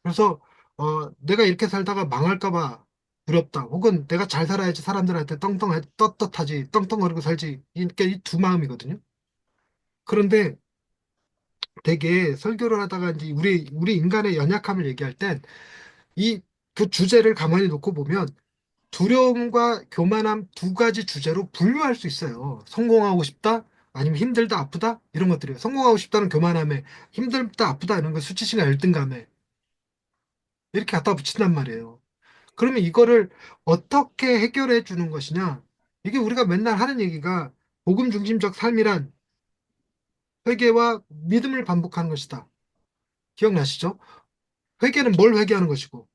그래서 내가 이렇게 살다가 망할까 봐 두렵다. 혹은 내가 잘 살아야지 사람들한테 떳떳하지, 떵떵거리고 살지. 이게 이 두 마음이거든요. 그런데 되게 설교를 하다가 이제 우리 인간의 연약함을 얘기할 땐 이 그 주제를 가만히 놓고 보면 두려움과 교만함 두 가지 주제로 분류할 수 있어요. 성공하고 싶다? 아니면 힘들다, 아프다? 이런 것들이에요. 성공하고 싶다는 교만함에, 힘들다, 아프다 이런 거 수치심과 열등감에 이렇게 갖다 붙인단 말이에요. 그러면 이거를 어떻게 해결해 주는 것이냐? 이게 우리가 맨날 하는 얘기가 복음 중심적 삶이란 회개와 믿음을 반복하는 것이다. 기억나시죠? 회개는 뭘 회개하는 것이고,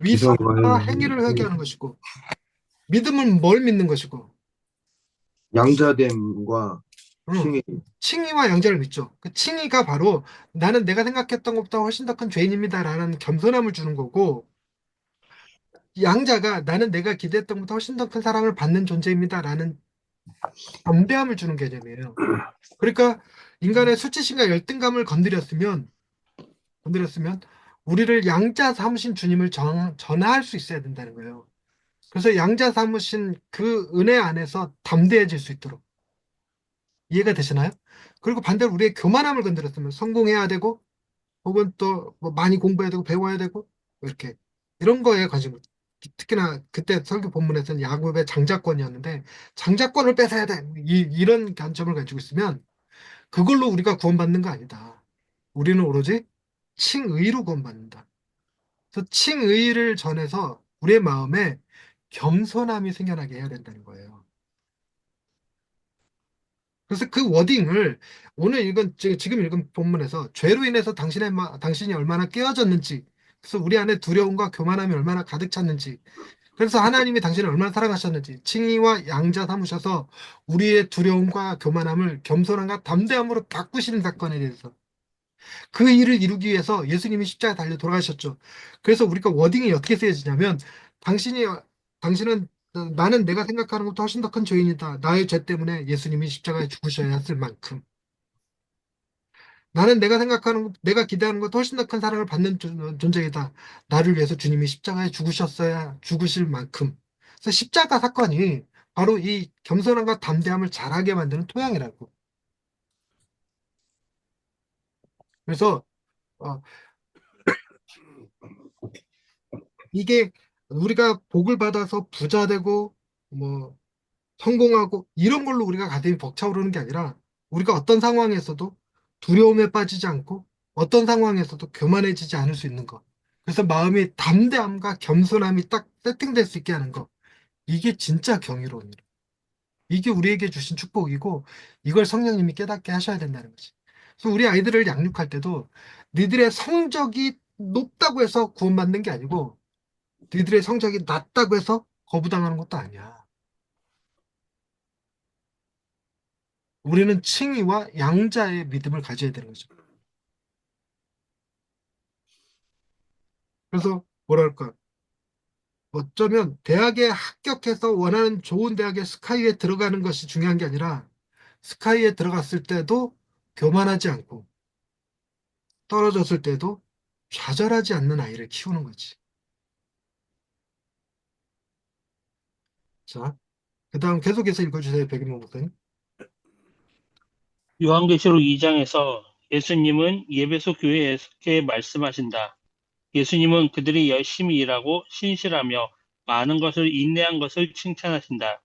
위선과 위선과 행위를 회개하는 것이고, 믿음은 뭘 믿는 것이고, 양자됨과 응. 칭의. 칭의와 양자를 믿죠. 그 칭의가 바로 나는 내가 생각했던 것보다 훨씬 더 큰 죄인입니다라는 겸손함을 주는 거고, 양자가 나는 내가 기대했던 것보다 훨씬 더 큰 사랑을 받는 존재입니다라는 담대함을 주는 개념이에요. 그러니까 인간의 수치심과 열등감을 건드렸으면 우리를 양자 삼으신 주님을 전할 수 있어야 된다는 거예요. 그래서 양자 삼으신 그 은혜 안에서 담대해질 수 있도록. 이해가 되시나요? 그리고 반대로 우리의 교만함을 건드렸으면 성공해야 되고 혹은 또 뭐 많이 공부해야 되고 배워야 되고 이렇게 이런 거에 관심. 특히나 그때 설교 본문에서는 야곱의 장자권이었는데 장자권을 뺏어야 돼. 이런 관점을 가지고 있으면 그걸로 우리가 구원받는 거 아니다. 우리는 오로지 칭의로 구원받는다. 그래서 칭의를 전해서 우리의 마음에 겸손함이 생겨나게 해야 된다는 거예요. 그래서 그 워딩을 오늘 지금 읽은 본문에서 죄로 인해서 당신이 얼마나 깨어졌는지, 그래서 우리 안에 두려움과 교만함이 얼마나 가득 찼는지, 그래서 하나님이 당신을 얼마나 사랑하셨는지 칭의와 양자 삼으셔서 우리의 두려움과 교만함을 겸손함과 담대함으로 바꾸시는 사건에 대해서 그 일을 이루기 위해서 예수님이 십자가에 달려 돌아가셨죠. 그래서 우리가 워딩이 어떻게 쓰여지냐면 당신이 당신은 나는 내가 생각하는 것보다 훨씬 더 큰 죄인이다. 나의 죄 때문에 예수님이 십자가에 죽으셔야 했을 만큼. 나는 내가 기대하는 것보다 훨씬 더 큰 사랑을 받는 존재이다. 나를 위해서 주님이 십자가에 죽으실 만큼. 그래서 십자가 사건이 바로 이 겸손함과 담대함을 자라게 만드는 토양이라고. 그래서 어, 이게 우리가 복을 받아서 부자 되고 뭐 성공하고 이런 걸로 우리가 가슴이 벅차오르는 게 아니라 우리가 어떤 상황에서도 두려움에 빠지지 않고 어떤 상황에서도 교만해지지 않을 수 있는 것. 그래서 마음이 담대함과 겸손함이 딱 세팅될 수 있게 하는 것. 이게 진짜 경이로운 일. 이게 우리에게 주신 축복이고 이걸 성령님이 깨닫게 하셔야 된다는 거지. 그래서 우리 아이들을 양육할 때도 니들의 성적이 높다고 해서 구원받는 게 아니고 니들의 성적이 낮다고 해서 거부당하는 것도 아니야. 우리는 칭의와 양자의 믿음을 가져야 되는 거죠. 그래서 뭐랄까 어쩌면 대학에 합격해서 원하는 좋은 대학의 스카이에 들어가는 것이 중요한 게 아니라 스카이에 들어갔을 때도 교만하지 않고 떨어졌을 때도 좌절하지 않는 아이를 키우는 거지. 자, 그 다음 계속해서 읽어주세요, 백인모 목사님. 요한계시록 2장에서 예수님은 예배소 교회에게 말씀하신다. 예수님은 그들이 열심히 일하고 신실하며 많은 것을 인내한 것을 칭찬하신다.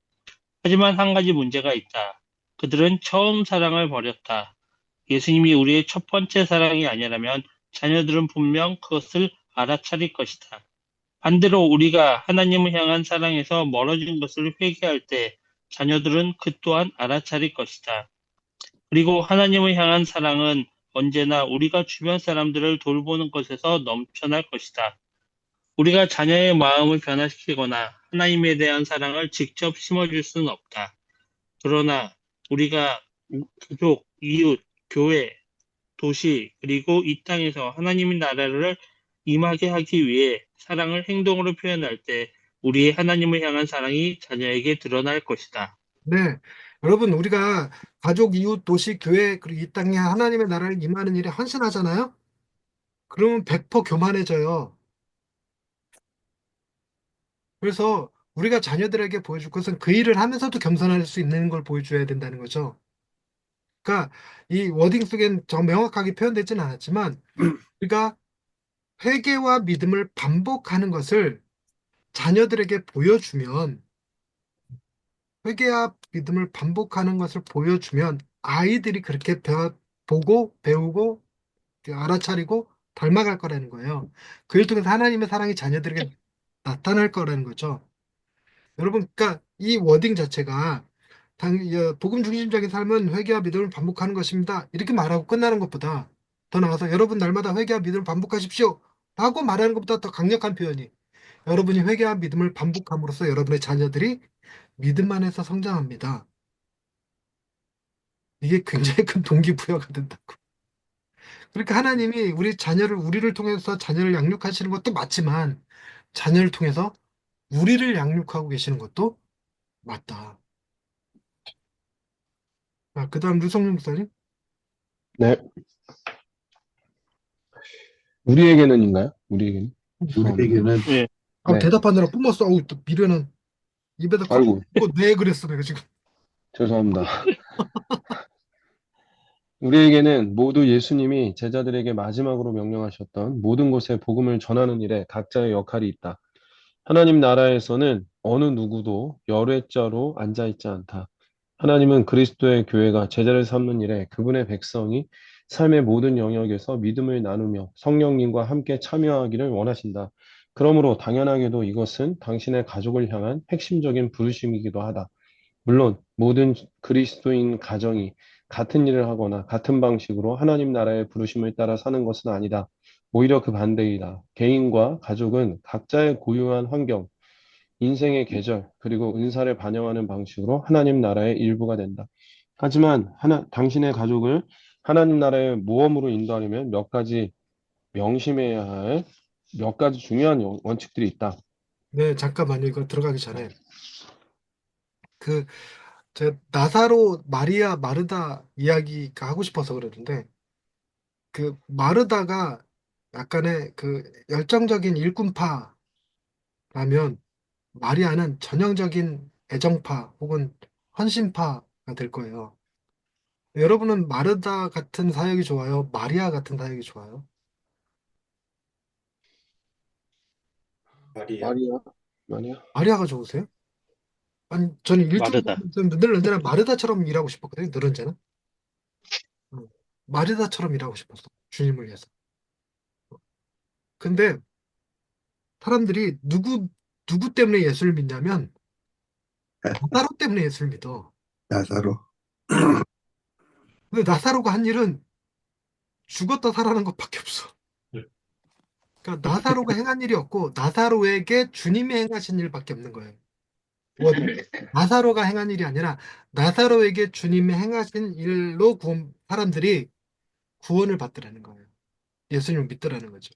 하지만 한 가지 문제가 있다. 그들은 처음 사랑을 버렸다. 예수님이 우리의 첫 번째 사랑이 아니라면 자녀들은 분명 그것을 알아차릴 것이다. 반대로 우리가 하나님을 향한 사랑에서 멀어진 것을 회개할 때 자녀들은 그 또한 알아차릴 것이다. 그리고 하나님을 향한 사랑은 언제나 우리가 주변 사람들을 돌보는 것에서 넘쳐날 것이다. 우리가 자녀의 마음을 변화시키거나 하나님에 대한 사랑을 직접 심어줄 수는 없다. 그러나 우리가 가족, 이웃, 교회, 도시, 그리고 이 땅에서 하나님의 나라를 임하게 하기 위해 사랑을 행동으로 표현할 때 우리의 하나님을 향한 사랑이 자녀에게 드러날 것이다. 네, 여러분 우리가 가족, 이웃, 도시, 교회 그리고 이 땅에 하나님의 나라를 임하는 일에 헌신하잖아요. 그러면 100% 교만해져요. 그래서 우리가 자녀들에게 보여줄 것은 그 일을 하면서도 겸손할 수 있는 걸 보여줘야 된다는 거죠. 그러니까 이 워딩 속엔 정 명확하게 표현되지는 않았지만 우리가 회개와 믿음을 반복하는 것을 자녀들에게 보여주면 회개와 믿음을 반복하는 것을 보여주면 아이들이 그렇게 보고 배우고 알아차리고 닮아갈 거라는 거예요. 그를 통해서 하나님의 사랑이 자녀들에게 나타날 거라는 거죠. 여러분, 그러니까 이 워딩 자체가 복음 중심적인 삶은 회개와 믿음을 반복하는 것입니다. 이렇게 말하고 끝나는 것보다 더 나아가서 여러분 날마다 회개와 믿음을 반복하십시오. 라고 말하는 것보다 더 강력한 표현이 여러분이 회개와 믿음을 반복함으로써 여러분의 자녀들이 믿음 안에서 성장합니다. 이게 굉장히 큰 동기부여가 된다고. 그러니까 하나님이 우리를 통해서 자녀를 양육하시는 것도 맞지만, 자녀를 통해서 우리를 양육하고 계시는 것도 맞다. 그 다음 류성룡 목사님. 네. 우리에게는인가요? 우리에게는? 죄송합니다. 우리에게는 예, 네. 대답하느라 뿜었어. 어우, 또 미련한 입에다 콕 아이고, 꽂고 네 그랬어 내가 지금. 죄송합니다. 우리에게는 모두 예수님이 제자들에게 마지막으로 명령하셨던 모든 곳에 복음을 전하는 일에 각자의 역할이 있다. 하나님 나라에서는 어느 누구도 열외자로 앉아있지 않다. 하나님은 그리스도의 교회가 제자를 삼는 일에 그분의 백성이 삶의 모든 영역에서 믿음을 나누며 성령님과 함께 참여하기를 원하신다. 그러므로 당연하게도 이것은 당신의 가족을 향한 핵심적인 부르심이기도 하다. 물론 모든 그리스도인 가정이 같은 일을 하거나 같은 방식으로 하나님 나라의 부르심을 따라 사는 것은 아니다. 오히려 그 반대이다. 개인과 가족은 각자의 고유한 환경, 인생의 계절, 그리고 은사를 반영하는 방식으로 하나님 나라의 일부가 된다. 하지만 당신의 가족을 하나님 나라의 모험으로 인도하려면 몇 가지 명심해야 할 몇 가지 중요한 원칙들이 있다. 네, 잠깐만요. 이거 들어가기 전에 그 제가 나사로 마리아 마르다 이야기가 하고 싶어서 그러는데, 그 마르다가 약간의 그 열정적인 일꾼파라면 마리아는 전형적인 애정파 혹은 헌신파가 될 거예요. 여러분은 마르다 같은 사역이 좋아요? 마리아 같은 사역이 좋아요? 말이야. 말이야, 말이야. 마리아가 좋으세요? 아니, 저는 일주일 마르다. 늘 언제나 마르다처럼 일하고 싶었거든요. 늘 언제나. 마르다처럼 일하고 싶었어. 주님을 위해서. 근데 사람들이 누구 때문에 예수를 믿냐면 나사로 때문에 예수를 믿어. 나사로. 근데 나사로가 한 일은 죽었다 살아난 것밖에 없어. 그러니까 나사로가 행한 일이 없고 나사로에게 주님이 행하신 일밖에 없는 거예요. 나사로가 행한 일이 아니라 나사로에게 주님이 행하신 일로 사람들이 구원을 받더라는 거예요. 예수님을 믿더라는 거죠.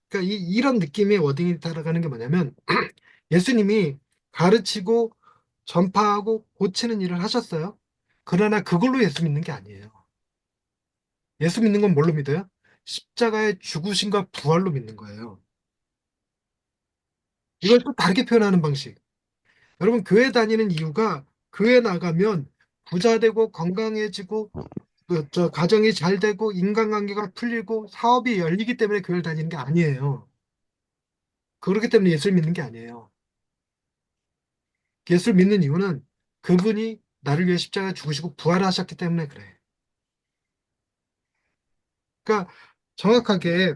그러니까 이런 느낌의 워딩이 따라가는 게 뭐냐면 예수님이 가르치고 전파하고 고치는 일을 하셨어요. 그러나 그걸로 예수 믿는 게 아니에요. 예수 믿는 건 뭘로 믿어요? 십자가의 죽으심과 부활로 믿는 거예요. 이걸 또 다르게 표현하는 방식. 여러분, 교회 다니는 이유가 교회 나가면 부자 되고 건강해지고 저 가정이 잘 되고 인간관계가 풀리고 사업이 열리기 때문에 교회를 다니는 게 아니에요. 그렇기 때문에 예수를 믿는 게 아니에요. 예수를 믿는 이유는 그분이 나를 위해 십자가에 죽으시고 부활하셨기 때문에 그래. 그러니까 정확하게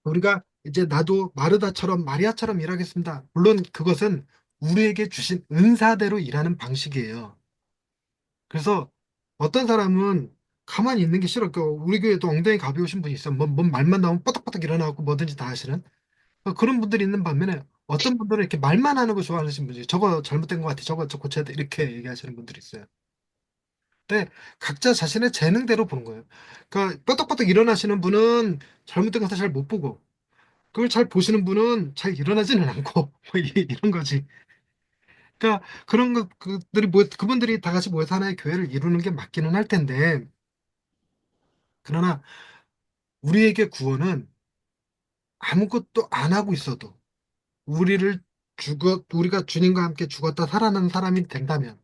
우리가 이제 나도 마르다처럼 마리아처럼 일하겠습니다. 물론 그것은 우리에게 주신 은사대로 일하는 방식이에요. 그래서 어떤 사람은 가만히 있는 게 싫어. 우리 교회도 엉덩이 가벼우신 분이 있어. 뭔 말만 나오면 뻐덕뻐덕 일어나고 뭐든지 다 하시는 그런 분들이 있는 반면에 어떤 분들은 이렇게 말만 하는 거 좋아하시는 분들이 저거 잘못된 것 같아. 저거 고쳐야 돼. 이렇게 얘기하시는 분들이 있어요. 근데 각자 자신의 재능대로 보는 거예요. 그러니까 뻐덕뻐덕 일어나시는 분은 잘못된 것을 잘 못 보고 그걸 잘 보시는 분은 잘 일어나지는 않고 뭐 이런 거지. 그러니까 그런 그분들이 다 같이 모여서 하나의 교회를 이루는 게 맞기는 할 텐데 그러나 우리에게 구원은 아무것도 안 하고 있어도 우리가 주님과 함께 죽었다 살아난 사람이 된다면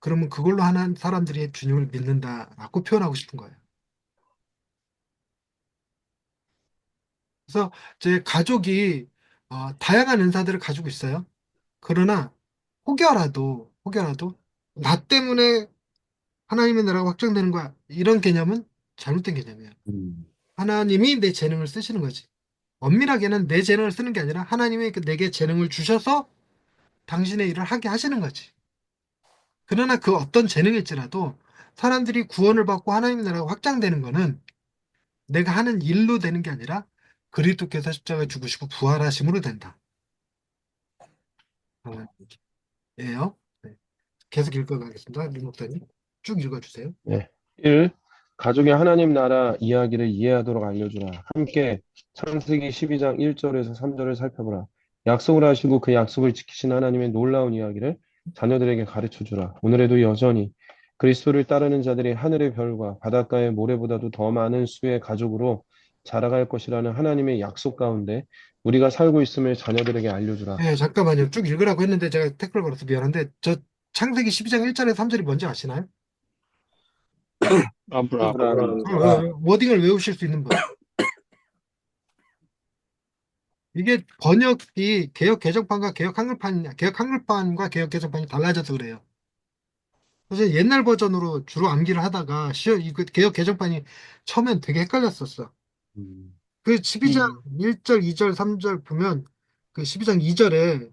그러면 그걸로 하는 사람들이 주님을 믿는다라고 표현하고 싶은 거예요. 그래서 제 가족이 다양한 은사들을 가지고 있어요. 그러나 혹여라도 나 때문에 하나님의 나라가 확정되는 거야. 이런 개념은 잘못된 개념이에요. 음. 하나님이 내 재능을 쓰시는 거지. 엄밀하게는 내 재능을 쓰는 게 아니라 하나님이 내게 재능을 주셔서 당신의 일을 하게 하시는 거지. 그러나 그 어떤 재능일지라도 사람들이 구원을 받고 하나님의 나라가 확장되는 거는 내가 하는 일로 되는 게 아니라 그리스도께서 십자가에 죽으시고 부활하심으로 된다. 라는 얘기예요. 네. 계속 읽어가겠습니다. 류 목사님 쭉 읽어주세요. 네. 1. 가족의 하나님 나라 이야기를 이해하도록 알려주라. 함께 창세기 12장 1절에서 3절을 살펴보라. 약속을 하시고 그 약속을 지키신 하나님의 놀라운 이야기를 자녀들에게 가르쳐 주라. 오늘에도 여전히 그리스도를 따르는 자들이 하늘의 별과 바닷가의 모래보다도 더 많은 수의 가족으로 자라갈 것이라는 하나님의 약속 가운데 우리가 살고 있음을 자녀들에게 알려주라. 네, 잠깐만요. 쭉 읽으라고 했는데 제가 댓글 걸어서 미안한데 저 창세기 12장 1절에서 3절이 뭔지 아시나요? 아브라함. 워딩을 외우실 수 있는 분. 이게 번역이 개역 개정판과 개역 한글판과 개역 개정판이 달라져서 그래요. 그래서 옛날 버전으로 주로 암기를 하다가 이그 개역 개정판이 처음엔 되게 헷갈렸었어. 음. 그 12장 음. 1절, 2절, 3절 보면 그 12장 2절에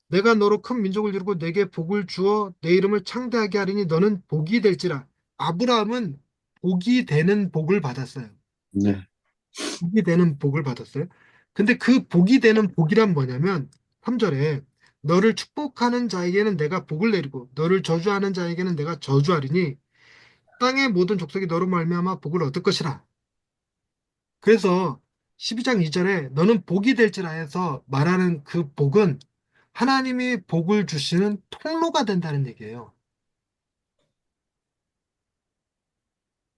내가 너로 큰 민족을 이루고 내게 복을 주어 내 이름을 창대하게 하리니 너는 복이 될지라. 아브라함은 복이 되는 복을 받았어요. 네. 복이 되는 복을 받았어요. 근데 그 복이 되는 복이란 뭐냐면 3절에 너를 축복하는 자에게는 내가 복을 내리고 너를 저주하는 자에게는 내가 저주하리니 땅의 모든 족속이 너로 말미암아 복을 얻을 것이라. 그래서 12장 2절에 너는 복이 될지라 해서 말하는 그 복은 하나님이 복을 주시는 통로가 된다는 얘기예요.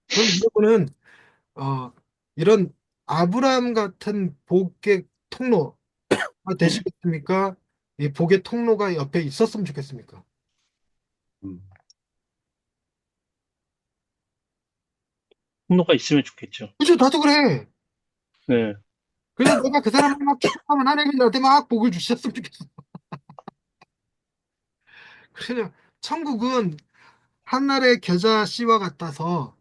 그럼 여러분은 어, 이런 아브라함 같은 복의 통로가 되시겠습니까? 이 복의 통로가 옆에 있었으면 좋겠습니까? 음. 통로가 있으면 좋겠죠. 그죠? 나도 그래. 네. 그래서 내가 그 사람을 막 축복하면 하나님이 나한테 막 복을 주셨으면 좋겠어. 그냥 천국은 한날의 겨자 씨와 같아서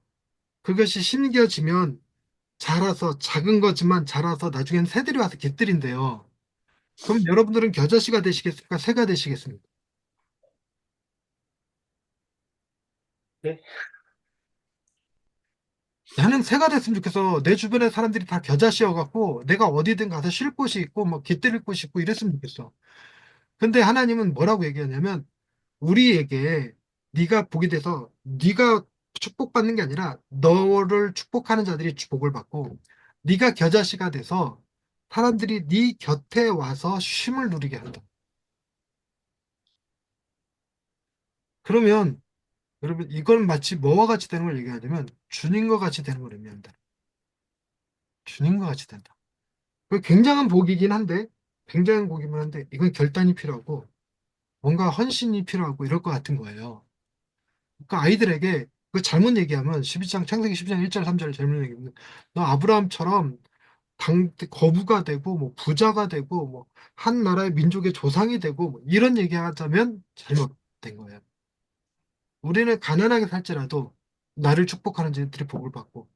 그것이 심겨지면 자라서 작은 거지만 자라서 나중엔 새들이 와서 깃들인대요. 그럼 여러분들은 겨자 씨가 되시겠습니까? 새가 되시겠습니까? 네. 나는 새가 됐으면 좋겠어. 내 주변의 사람들이 다 겨자씨여갖고 내가 어디든 가서 쉴 곳이 있고 뭐 깃들일 곳이 있고 이랬으면 좋겠어. 근데 하나님은 뭐라고 얘기하냐면 우리에게 네가 복이 돼서 네가 축복받는 게 아니라 너를 축복하는 자들이 축복을 받고 네가 겨자씨가 돼서 사람들이 네 곁에 와서 쉼을 누리게 한다. 그러면 여러분 이건 마치 뭐와 같이 되는 걸 얘기하냐면 주님과 같이 되는 걸 의미한다. 주님과 같이 된다. 그 굉장한 복이긴 한데 굉장한 복이긴 한데 이건 결단이 필요하고 뭔가 헌신이 필요하고 이럴 것 같은 거예요. 그러니까 아이들에게 그 잘못 얘기하면 12장 창세기 12장 1절 3절을 잘못 얘기하면 너 아브라함처럼 거부가 되고 뭐 부자가 되고 뭐 한 나라의 민족의 조상이 되고 뭐 이런 얘기하자면 잘못된 거예요. 우리는 가난하게 살지라도 나를 축복하는 자들이 복을 받고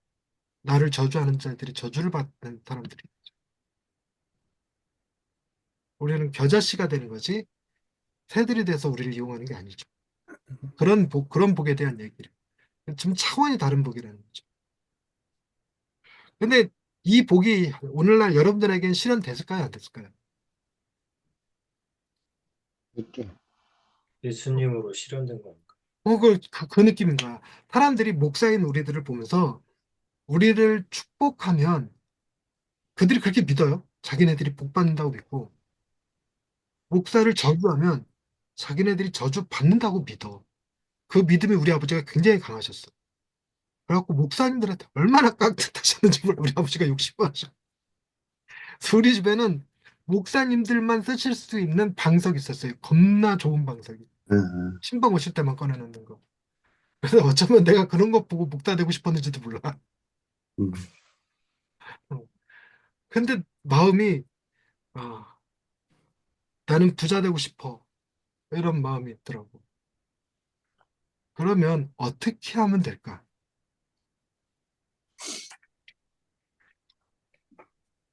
나를 저주하는 자들이 저주를 받는 사람들이 우리는 겨자씨가 되는 거지 새들이 돼서 우리를 이용하는 게 아니죠. 그런 복에 대한 얘기를. 좀 차원이 다른 복이라는 거죠. 근데 이 복이 오늘날 여러분들에겐 실현됐을까요? 안 됐을까요? 예수님으로 실현된 겁니까? 그 느낌인 거야. 사람들이 목사인 우리들을 보면서 우리를 축복하면 그들이 그렇게 믿어요. 자기네들이 복 받는다고 믿고, 목사를 저주하면 자기네들이 저주 받는다고 믿어. 그 믿음이 우리 아버지가 굉장히 강하셨어. 그래갖고 목사님들한테 얼마나 깍듯하셨는지 몰라. 우리 아버지가 욕심을 하셔. 그래서 우리 집에는 목사님들만 쓰실 수 있는 방석이 있었어요. 겁나 좋은 방석이. 음. 신방 오실 때만 꺼내놓는 거. 그래서 어쩌면 내가 그런 거 보고 목사 되고 싶었는지도 몰라. 음. 어. 근데 마음이 아, 나는 부자 되고 싶어. 이런 마음이 있더라고. 그러면 어떻게 하면 될까?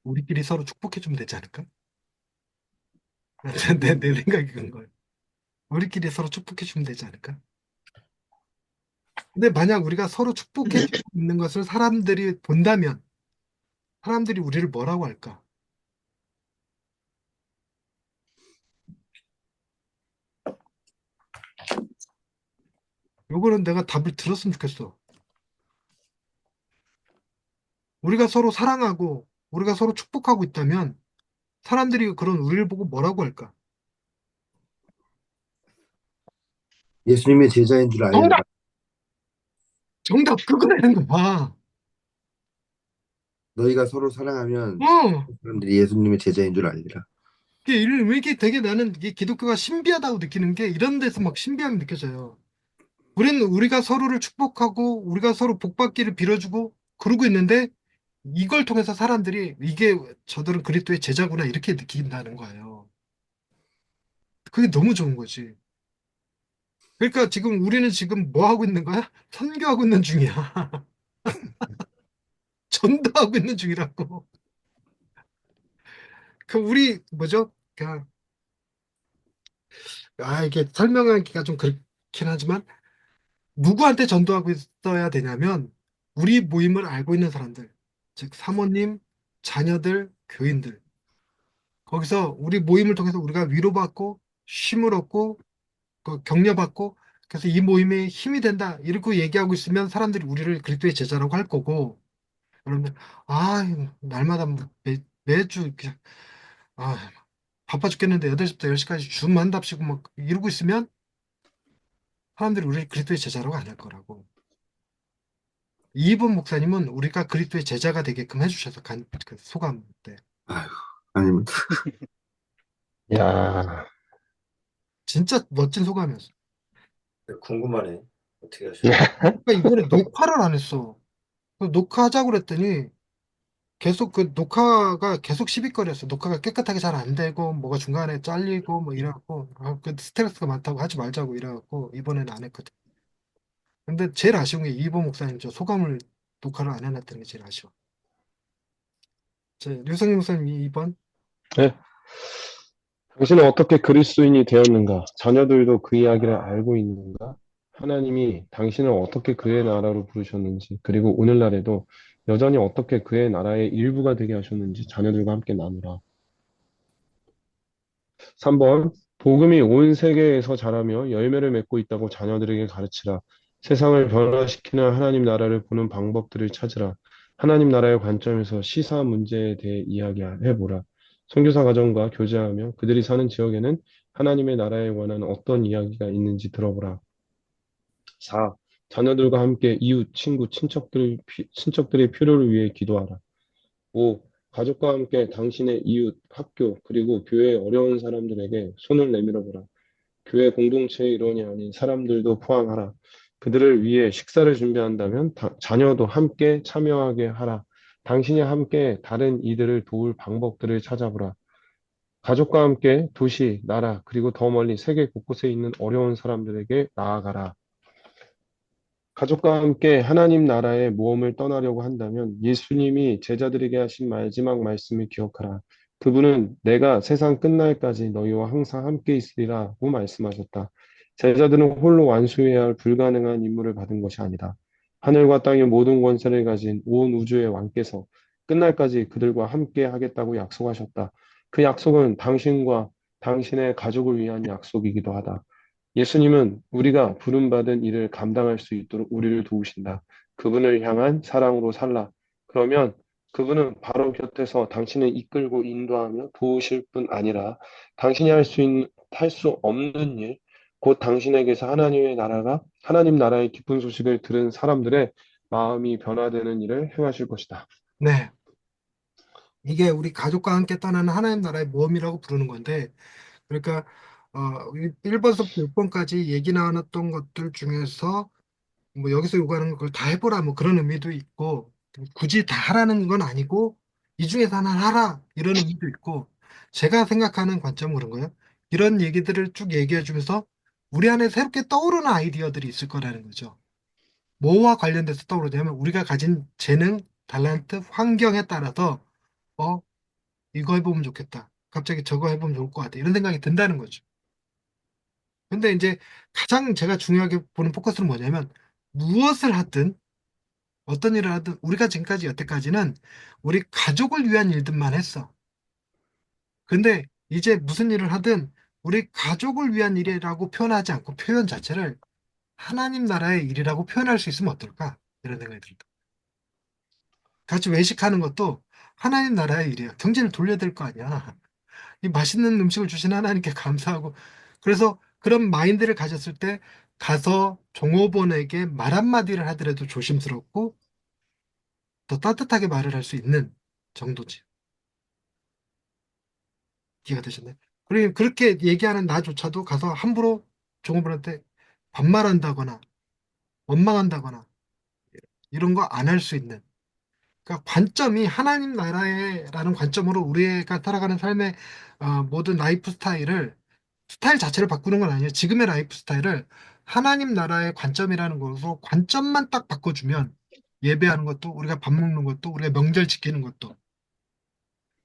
우리끼리 서로 축복해주면 되지 않을까? 내 생각이 그런 거예요. 우리끼리 서로 축복해주면 되지 않을까? 근데 만약 우리가 서로 축복해주고 있는 것을 사람들이 본다면 사람들이 우리를 뭐라고 할까? 요거는 내가 답을 들었으면 좋겠어. 우리가 서로 사랑하고 우리가 서로 축복하고 있다면 사람들이 그런 우리를 보고 뭐라고 할까? 예수님의 제자인 줄 알리라. 정답! 정답 그거라는 거야. 너희가 서로 사랑하면 어. 사람들이 예수님의 제자인 줄 알리라. 왜 이게 되게 나는 이게 기독교가 신비하다고 느끼는 게 이런 데서 막 신비함이 느껴져요. 우리는 우리가 서로를 축복하고 우리가 서로 복받기를 빌어주고 그러고 있는데 이걸 통해서 사람들이 이게 저들은 그리스도의 제자구나 이렇게 느낀다는 거예요. 그게 너무 좋은 거지. 그러니까 지금 우리는 지금 뭐 하고 있는 거야? 선교하고 있는 중이야. 전도하고 있는 중이라고. 그 우리 뭐죠? 이게 설명하기가 좀 그렇긴 하지만 누구한테 전도하고 있어야 되냐면 우리 모임을 알고 있는 사람들, 즉 사모님, 자녀들, 교인들. 거기서 우리 모임을 통해서 우리가 위로받고 쉼을 얻고 격려받고 그래서 이 모임에 힘이 된다 이렇게 얘기하고 있으면 사람들이 우리를 그리스도의 제자라고 할 거고 그러면 날마다 매주 그냥 아 바빠 죽겠는데 8시부터 10시까지 줌 한답시고 막 이러고 있으면 사람들이 우리를 그리스도의 제자라고 안 할 거라고. 이분 목사님은 우리가 그리스도의 제자가 되게끔 해주셔서 그 소감 때 아휴, 아닙니다. 야, 진짜 멋진 소감이었어. 궁금하네. 어떻게 하셨어요? 그러니까 이번에 녹화를 안 했어. 녹화하자고 그랬더니 계속 그 녹화가 계속 시비거리였어. 녹화가 깨끗하게 잘 안 되고 뭐가 중간에 잘리고 뭐 이래갖고 그 스트레스가 많다고 하지 말자고 이래갖고 이번에는 안 했거든. 근데 제일 아쉬운 게 이보 목사님 저 소감을 녹화를 안 해놨다는 게 제일 아쉬워. 류성희 목사님 2번. 네. 당신은 어떻게 그리스도인이 되었는가? 자녀들도 그 이야기를 알고 있는가? 하나님이 당신을 어떻게 그의 나라로 부르셨는지, 그리고 오늘날에도 여전히 어떻게 그의 나라의 일부가 되게 하셨는지 자녀들과 함께 나누라. 3번, 복음이 온 세계에서 자라며 열매를 맺고 있다고 자녀들에게 가르치라. 세상을 변화시키는 하나님 나라를 보는 방법들을 찾으라. 하나님 나라의 관점에서 시사 문제에 대해 이야기해보라. 선교사 가정과 교제하며 그들이 사는 지역에는 하나님의 나라에 관한 어떤 이야기가 있는지 들어보라. 4. 자녀들과 함께 이웃, 친구, 친척들의 필요를 위해 기도하라. 5. 가족과 함께 당신의 이웃, 학교, 그리고 교회의 어려운 사람들에게 손을 내밀어 보라. 교회 공동체의 일원이 아닌 사람들도 포함하라. 그들을 위해 식사를 준비한다면 자녀도 함께 참여하게 하라. 당신이 함께 다른 이들을 도울 방법들을 찾아보라. 가족과 함께 도시, 나라, 그리고 더 멀리 세계 곳곳에 있는 어려운 사람들에게 나아가라. 가족과 함께 하나님 나라의 모험을 떠나려고 한다면 예수님이 제자들에게 하신 마지막 말씀을 기억하라. 그분은 내가 세상 끝날까지 너희와 항상 함께 있으리라고 말씀하셨다. 제자들은 홀로 완수해야 할 불가능한 임무를 받은 것이 아니다. 하늘과 땅의 모든 권세를 가진 온 우주의 왕께서 끝날까지 그들과 함께 하겠다고 약속하셨다. 그 약속은 당신과 당신의 가족을 위한 약속이기도 하다. 예수님은 우리가 부름받은 일을 감당할 수 있도록 우리를 도우신다. 그분을 향한 사랑으로 살라. 그러면 그분은 바로 곁에서 당신을 이끌고 인도하며 도우실 뿐 아니라 당신이 할 수 없는 일, 곧 당신에게서 하나님 나라의 기쁜 소식을 들은 사람들의 마음이 변화되는 일을 행하실 것이다. 네. 이게 우리 가족과 함께 떠나는 하나님 나라의 모험이라고 부르는 건데 그러니까 1번서부터 6번까지 얘기 나눴던 것들 중에서 뭐 여기서 요구하는 걸 다 해보라 뭐 그런 의미도 있고 굳이 다 하라는 건 아니고 이 중에서 하나 하라 이런 의미도 있고 제가 생각하는 관점은 그런 거예요. 이런 얘기들을 쭉 얘기해 주면서 우리 안에 새롭게 떠오르는 아이디어들이 있을 거라는 거죠. 뭐와 관련돼서 떠오르냐면 우리가 가진 재능, 탤런트, 환경에 따라서 어 이거 해보면 좋겠다. 갑자기 저거 해보면 좋을 것 같아. 이런 생각이 든다는 거죠. 근데 이제 가장 제가 중요하게 보는 포커스는 뭐냐면 무엇을 하든 어떤 일을 하든 우리가 지금까지 여태까지는 우리 가족을 위한 일들만 했어. 근데 이제 무슨 일을 하든 우리 가족을 위한 일이라고 표현하지 않고 표현 자체를 하나님 나라의 일이라고 표현할 수 있으면 어떨까? 이런 생각이 듭니다. 같이 외식하는 것도 하나님 나라의 일이야. 경제를 돌려야 될 거 아니야. 이 맛있는 음식을 주신 하나님께 감사하고. 그래서 그런 마인드를 가졌을 때 가서 종업원에게 말 한마디를 하더라도 조심스럽고 더 따뜻하게 말을 할 수 있는 정도지. 이해가 되셨나요? 그리고 그렇게 얘기하는 나조차도 가서 함부로 종업원한테 반말한다거나 원망한다거나 이런 거 안 할 수 있는. 그러니까 관점이 하나님 나라의라는 관점으로 우리가 살아가는 삶의 모든 라이프 스타일 자체를 바꾸는 건 아니에요. 지금의 라이프 스타일을 하나님 나라의 관점이라는 것으로 관점만 딱 바꿔주면 예배하는 것도 우리가 밥 먹는 것도 우리가 명절 지키는 것도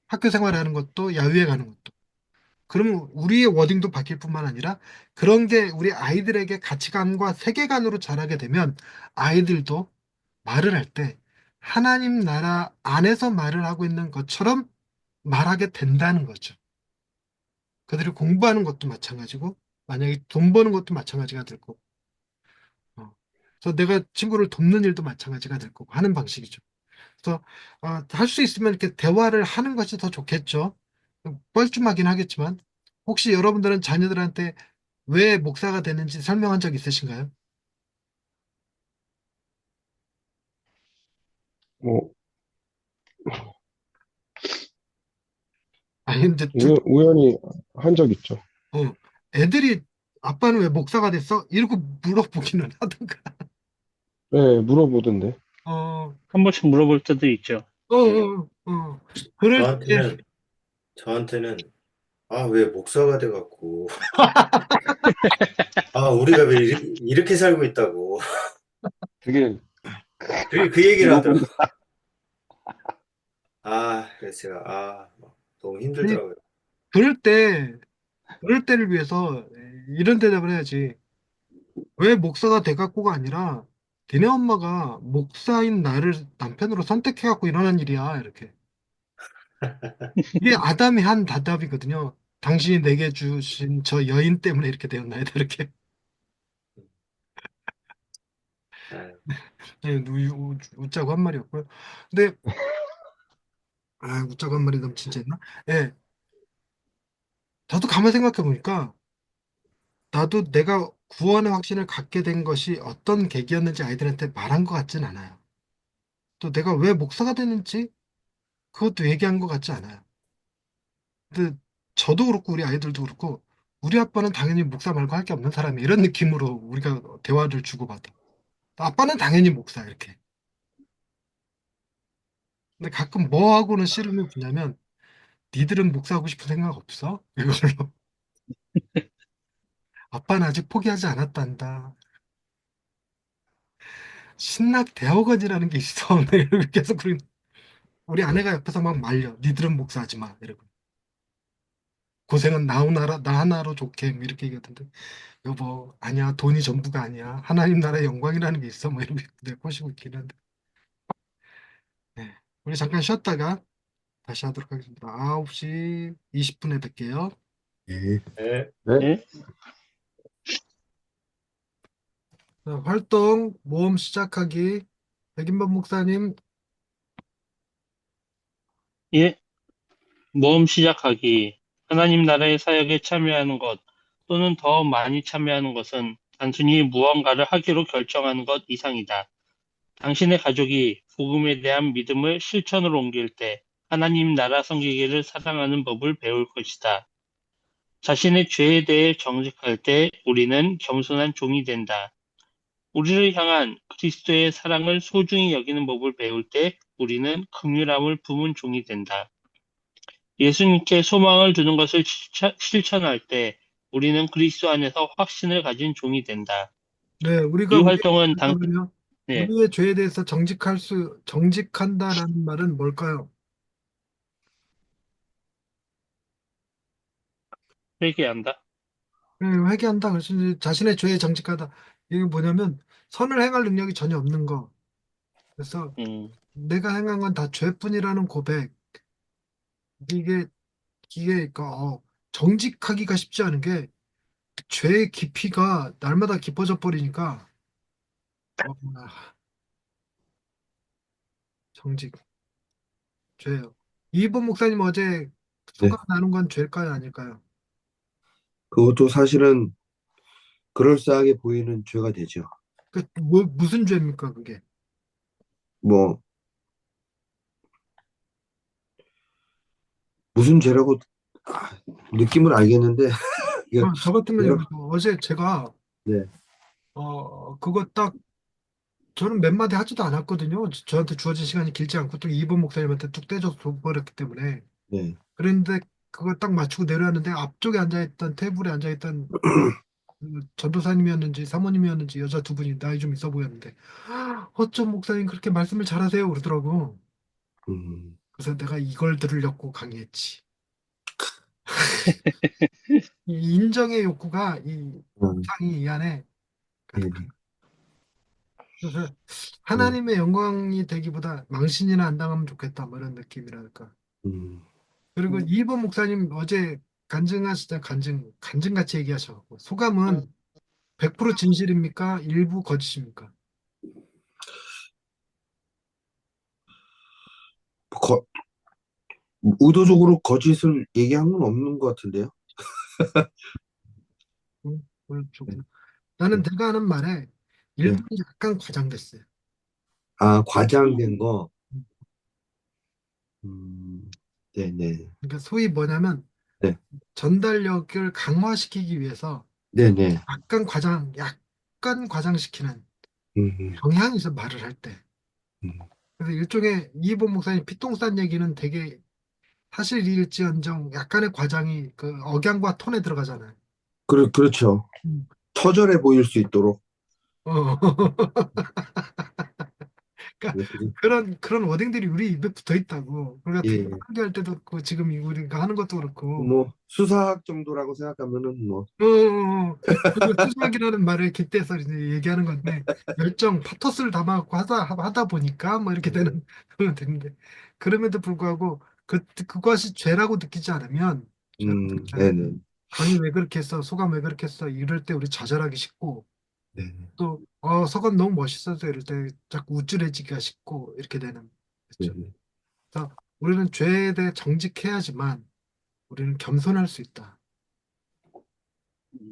학교 생활하는 것도 야유회 가는 것도 그러면 우리의 워딩도 바뀔 뿐만 아니라 그런 게 우리 아이들에게 가치관과 세계관으로 자라게 되면 아이들도 말을 할 때 하나님 나라 안에서 말을 하고 있는 것처럼 말하게 된다는 거죠. 그들이 공부하는 것도 마찬가지고 만약에 돈 버는 것도 마찬가지가 될 거고 그래서 내가 친구를 돕는 일도 마찬가지가 될 거고 하는 방식이죠. 그래서 할 수 있으면 이렇게 대화를 하는 것이 더 좋겠죠. 뻘쭘하긴 하겠지만 혹시 여러분들은 자녀들한테 왜 목사가 되는지 설명한 적 있으신가요? 뭐 아니 근데 둘 우연히 한 적 있죠. 애들이 아빠는 왜 목사가 됐어? 이러고 물어보기는 하던가. 네, 물어보던데. 어, 한 번씩 물어볼 때도 있죠. 그럴 때, 저한테는, 저한테는, 아, 왜 목사가 돼갖고, 아, 우리가 왜 이렇게 살고 있다고. 그게 그 얘기를 하더라고. 물어본다. 그래서 제가, 막 너무 아니, 힘들더라고요. 그럴 때, 그럴 때를 위해서 이런 대답을 해야지. 왜 목사가 돼갖고가 아니라, 니네 엄마가 목사인 나를 남편으로 선택해갖고 일어난 일이야, 이렇게. 이게 아담이 한 대답이거든요. 당신이 내게 주신 저 여인 때문에 이렇게 되었나이다, 이렇게. 아, 네, 웃자고 한 말이었고요. 근데, 웃자고 한 말이 너무 진짜 했나? 예, 저도 가만 생각해 보니까, 나도 내가 구원의 확신을 갖게 된 것이 어떤 계기였는지 아이들한테 말한 것 같진 않아요. 또 내가 왜 목사가 됐는지 그것도 얘기한 것 같지 않아요. 근데 저도 그렇고 우리 아이들도 그렇고 우리 아빠는 당연히 목사 말고 할 게 없는 사람이 이런 느낌으로 우리가 대화를 주고받아. 아빠는 당연히 목사 이렇게. 근데 가끔 뭐 하고는 씨름을 부냐면 니들은 목사하고 싶은 생각 없어? 이걸로. 아빠는 아직 포기하지 않았단다. 신학 대학원이라는 게 있어. 이렇게 계속 우리 아내가 옆에서 막 말려. 니들은 목사하지 마. 이러고. 고생은 나 하나로 좋게 뭐 이렇게 얘기하던데 여보 아니야 돈이 전부가 아니야 하나님 나라의 영광이라는 게 있어 뭐 이러고 내 꼬시고 있긴 한데 네. 우리 잠깐 쉬었다가 다시 하도록 하겠습니다. 9시 20분에 뵐게요. 예. 네. 네. 예? 자, 활동 모험 시작하기 백인범 목사님. 예? 모험 시작하기. 하나님 나라의 사역에 참여하는 것 또는 더 많이 참여하는 것은 단순히 무언가를 하기로 결정하는 것 이상이다. 당신의 가족이 복음에 대한 믿음을 실천으로 옮길 때 하나님 나라 섬기기를 사랑하는 법을 배울 것이다. 자신의 죄에 대해 정직할 때 우리는 겸손한 종이 된다. 우리를 향한 그리스도의 사랑을 소중히 여기는 법을 배울 때 우리는 긍휼함을 품은 종이 된다. 예수님께 소망을 두는 것을 실천할 때 우리는 그리스도 안에서 확신을 가진 종이 된다. 네, 우리가 이 활동은 잠깐만요. 예, 우리의 죄에 대해서 정직한다라는 말은 뭘까요? 회개한다. 네, 회개한다. 그래서 이제 자신의 죄에 정직하다. 이게 뭐냐면 선을 행할 능력이 전혀 없는 거. 그래서 음, 내가 행한 건 다 죄뿐이라는 고백, 이게 정직하기가 쉽지 않은 게 죄의 깊이가 날마다 깊어져 버리니까 정직, 죄예요. 이본 목사님 어제 네. 소감 나눈 건 죄일까요, 아닐까요? 그것도 사실은 그럴싸하게 보이는 죄가 되죠. 무슨 죄입니까, 그게? 뭐 무슨 죄라고 아, 느낌은 알겠는데 이거 저 같으면 여러 그래서 어제 제가 네, 그거 딱 저는 몇 마디 하지도 않았거든요. 저한테 주어진 시간이 길지 않고 또 이본 목사님한테 뚝 떼줘서 버렸기 때문에. 네, 그랬는데 그걸 딱 맞추고 내려왔는데 앞쪽에 앉아있던 테이블에 앉아있던 그 전도사님이었는지 사모님이었는지 여자 두 분이 나이 좀 있어 보였는데 어쩜 목사님 그렇게 말씀을 잘하세요 그러더라고. 음, 그래서 내가 이걸 들으려고 강의했지. 이 인정의 욕구가 이 음, 상이 이 안에 네, 가득한. 네, 그래서 음, 하나님의 영광이 되기보다 망신이나 안 당하면 좋겠다 뭐 이런 느낌이랄까. 음. 그리고 이번 목사님 어제 간증하시다 간증같이 얘기하셔갖고 소감은 100% 진실입니까? 일부 거짓입니까? 거, 의도적으로 거짓을 얘기한 건 없는 것 같은데요. 응? 네, 나는 네, 내가 하는 말에 네. 일부는 약간 과장됐어요. 아, 과장된 음, 거. 음. 네, 네, 그러니까 소위 뭐냐면 네, 전달력을 강화시키기 위해서 네, 네. 약간 과장시키는 음, 경향이 있어 말을 할 때. 음. 그래서 일종의 이본 목사님 피똥 싼 얘기는 되게 사실일지언정 약간의 과장이 그 억양과 톤에 들어가잖아요. 그렇죠. 음. 처절해 보일 수 있도록. 어. 그러니까 네, 그런 워딩들이 우리 입에 붙어 있다고. 우리가 예, 대화 예. 상대할 때도 그 지금 우리가 하는 것도 그렇고. 뭐 수사학 정도라고 생각하면은 뭐, 그리고 수정학이라는 말을 깃대서 이제 얘기하는 건데 열정, 파토스를 담아갖고 하다 보니까 뭐 이렇게 되는 그런 되는데 그럼에도 불구하고 그것이 죄라고 느끼지 않으면 죄라고 느끼지 네, 않으면 네, 강의 왜 그렇게 했어? 소감 왜 그렇게 했어? 이럴 때 우리 좌절하기 쉽고 네, 네, 또 소감 너무 멋있어서 이럴 때 자꾸 우쭐해지기가 쉽고 이렇게 되는 네, 거죠. 네. 그래서 우리는 죄에 대해 정직해야지만 우리는 겸손할 수 있다.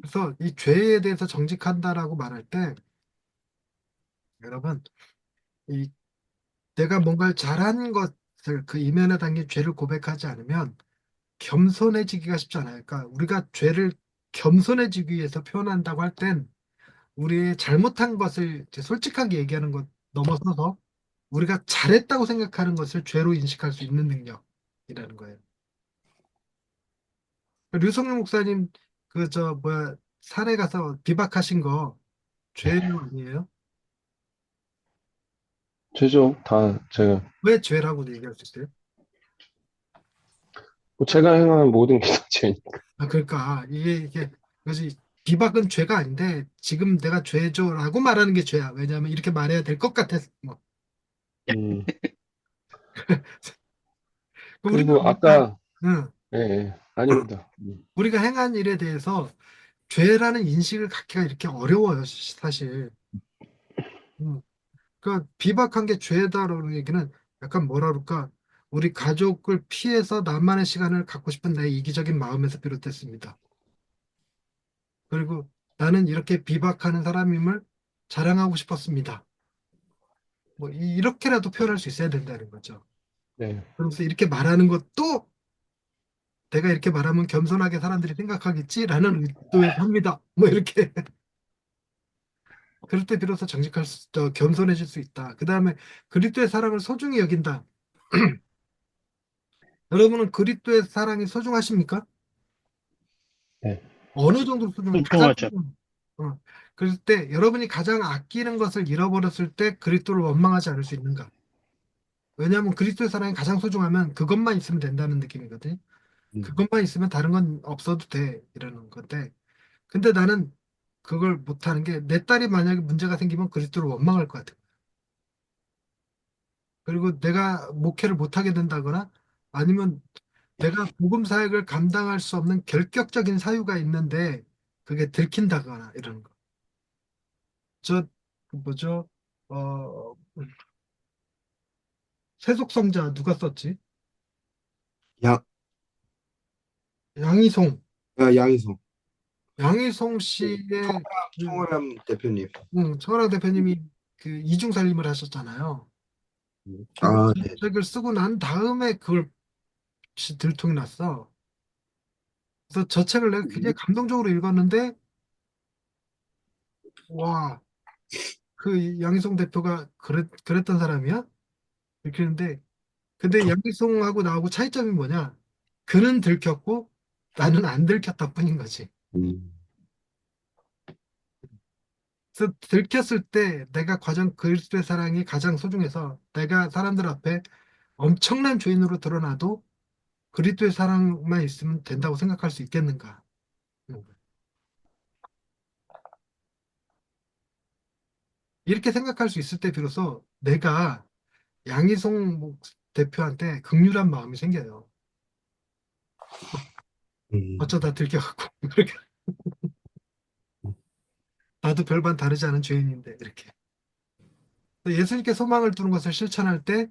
그래서 이 죄에 대해서 정직한다라고 말할 때 여러분 이 내가 뭔가를 잘한 것을 그 이면에 담긴 죄를 고백하지 않으면 겸손해지기가 쉽지 않아요. 그러니까 우리가 죄를 겸손해지기 위해서 표현한다고 할 땐 우리의 잘못한 것을 이제 솔직하게 얘기하는 것 넘어서서 우리가 잘했다고 생각하는 것을 죄로 인식할 수 있는 능력이라는 거예요. 류성룡 목사님 그 저 뭐야 산에 가서 비박하신 거 죄 아니에요? 죄죠. 다 제가 왜 죄라고 얘기할 수 있어요? 뭐 제가 행한 모든 게 다 죄니까. 그러니까 이게 그래서 비박은 죄가 아닌데 지금 내가 죄죠라고 말하는 게 죄야. 왜냐하면 이렇게 말해야 될 것 같아서 뭐 음. 우리가 그리고 뭔가 아까 응, 예, 예. 아닙니다. 우리가 행한 일에 대해서 죄라는 인식을 갖기가 이렇게 어려워요, 사실. 음. 그러니까 비박한 게 죄다라는 얘기는 약간 뭐라 그럴까? 우리 가족을 피해서 나만의 시간을 갖고 싶은 내 이기적인 마음에서 비롯됐습니다. 그리고 나는 이렇게 비박하는 사람임을 자랑하고 싶었습니다. 뭐 이렇게라도 표현할 수 있어야 된다는 거죠. 네. 그러면서 이렇게 말하는 것도 내가 이렇게 말하면 겸손하게 사람들이 생각하겠지라는 의도에서 합니다. 뭐 이렇게 그럴 때 비로소 겸손해질 수 있다. 그 다음에 그리스도의 사랑을 소중히 여긴다. 여러분은 그리스도의 사랑이 소중하십니까? 네. 어느 정도 가장 뚱뚱하죠. 어. 그럴 때 여러분이 가장 아끼는 것을 잃어버렸을 때 그리스도를 원망하지 않을 수 있는가? 왜냐하면 그리스도의 사랑이 가장 소중하면 그것만 있으면 된다는 느낌이거든요. 음, 그것만 있으면 다른 건 없어도 돼 이러는 건데 근데 나는 그걸 못하는 게 내 딸이 만약에 문제가 생기면 그리스도를 원망할 것 같아. 그리고 내가 목회를 못하게 된다거나 아니면 내가 복음 사역을 감당할 수 없는 결격적인 사유가 있는데 그게 들킨다거나 이런 거. 그 뭐죠? 어, 세속성자 누가 썼지? 양, 양희송. 양희성. 양희송 네. 씨의 그, 청원함 대표님. 청와랑 대표님이 그 이중살림을 하셨잖아요. 근데 아, 그 네. 책을 쓰고 난 다음에 그걸 들통이 났어. 그래서 저 책을 내가 굉장히 감동적으로 읽었는데, 와, 그 양희송 대표가 그랬던 사람이야? 이렇게 했는데, 근데 양희송하고 나하고 차이점이 뭐냐? 그는 들켰고 나는 안 들켰다 뿐인 거지. 음, 그래서 들켰을 때 내가 과정 그리스도의 사랑이 가장 소중해서 내가 사람들 앞에 엄청난 죄인으로 드러나도 그리스도의 사랑만 있으면 된다고 생각할 수 있겠는가? 이렇게 생각할 수 있을 때 비로소 내가 양희송 대표한테 극률한 마음이 생겨요. 음, 어쩌다 들켜갖고 그렇게 나도 별반 다르지 않은 죄인인데 이렇게 예수님께 소망을 두는 것을 실천할 때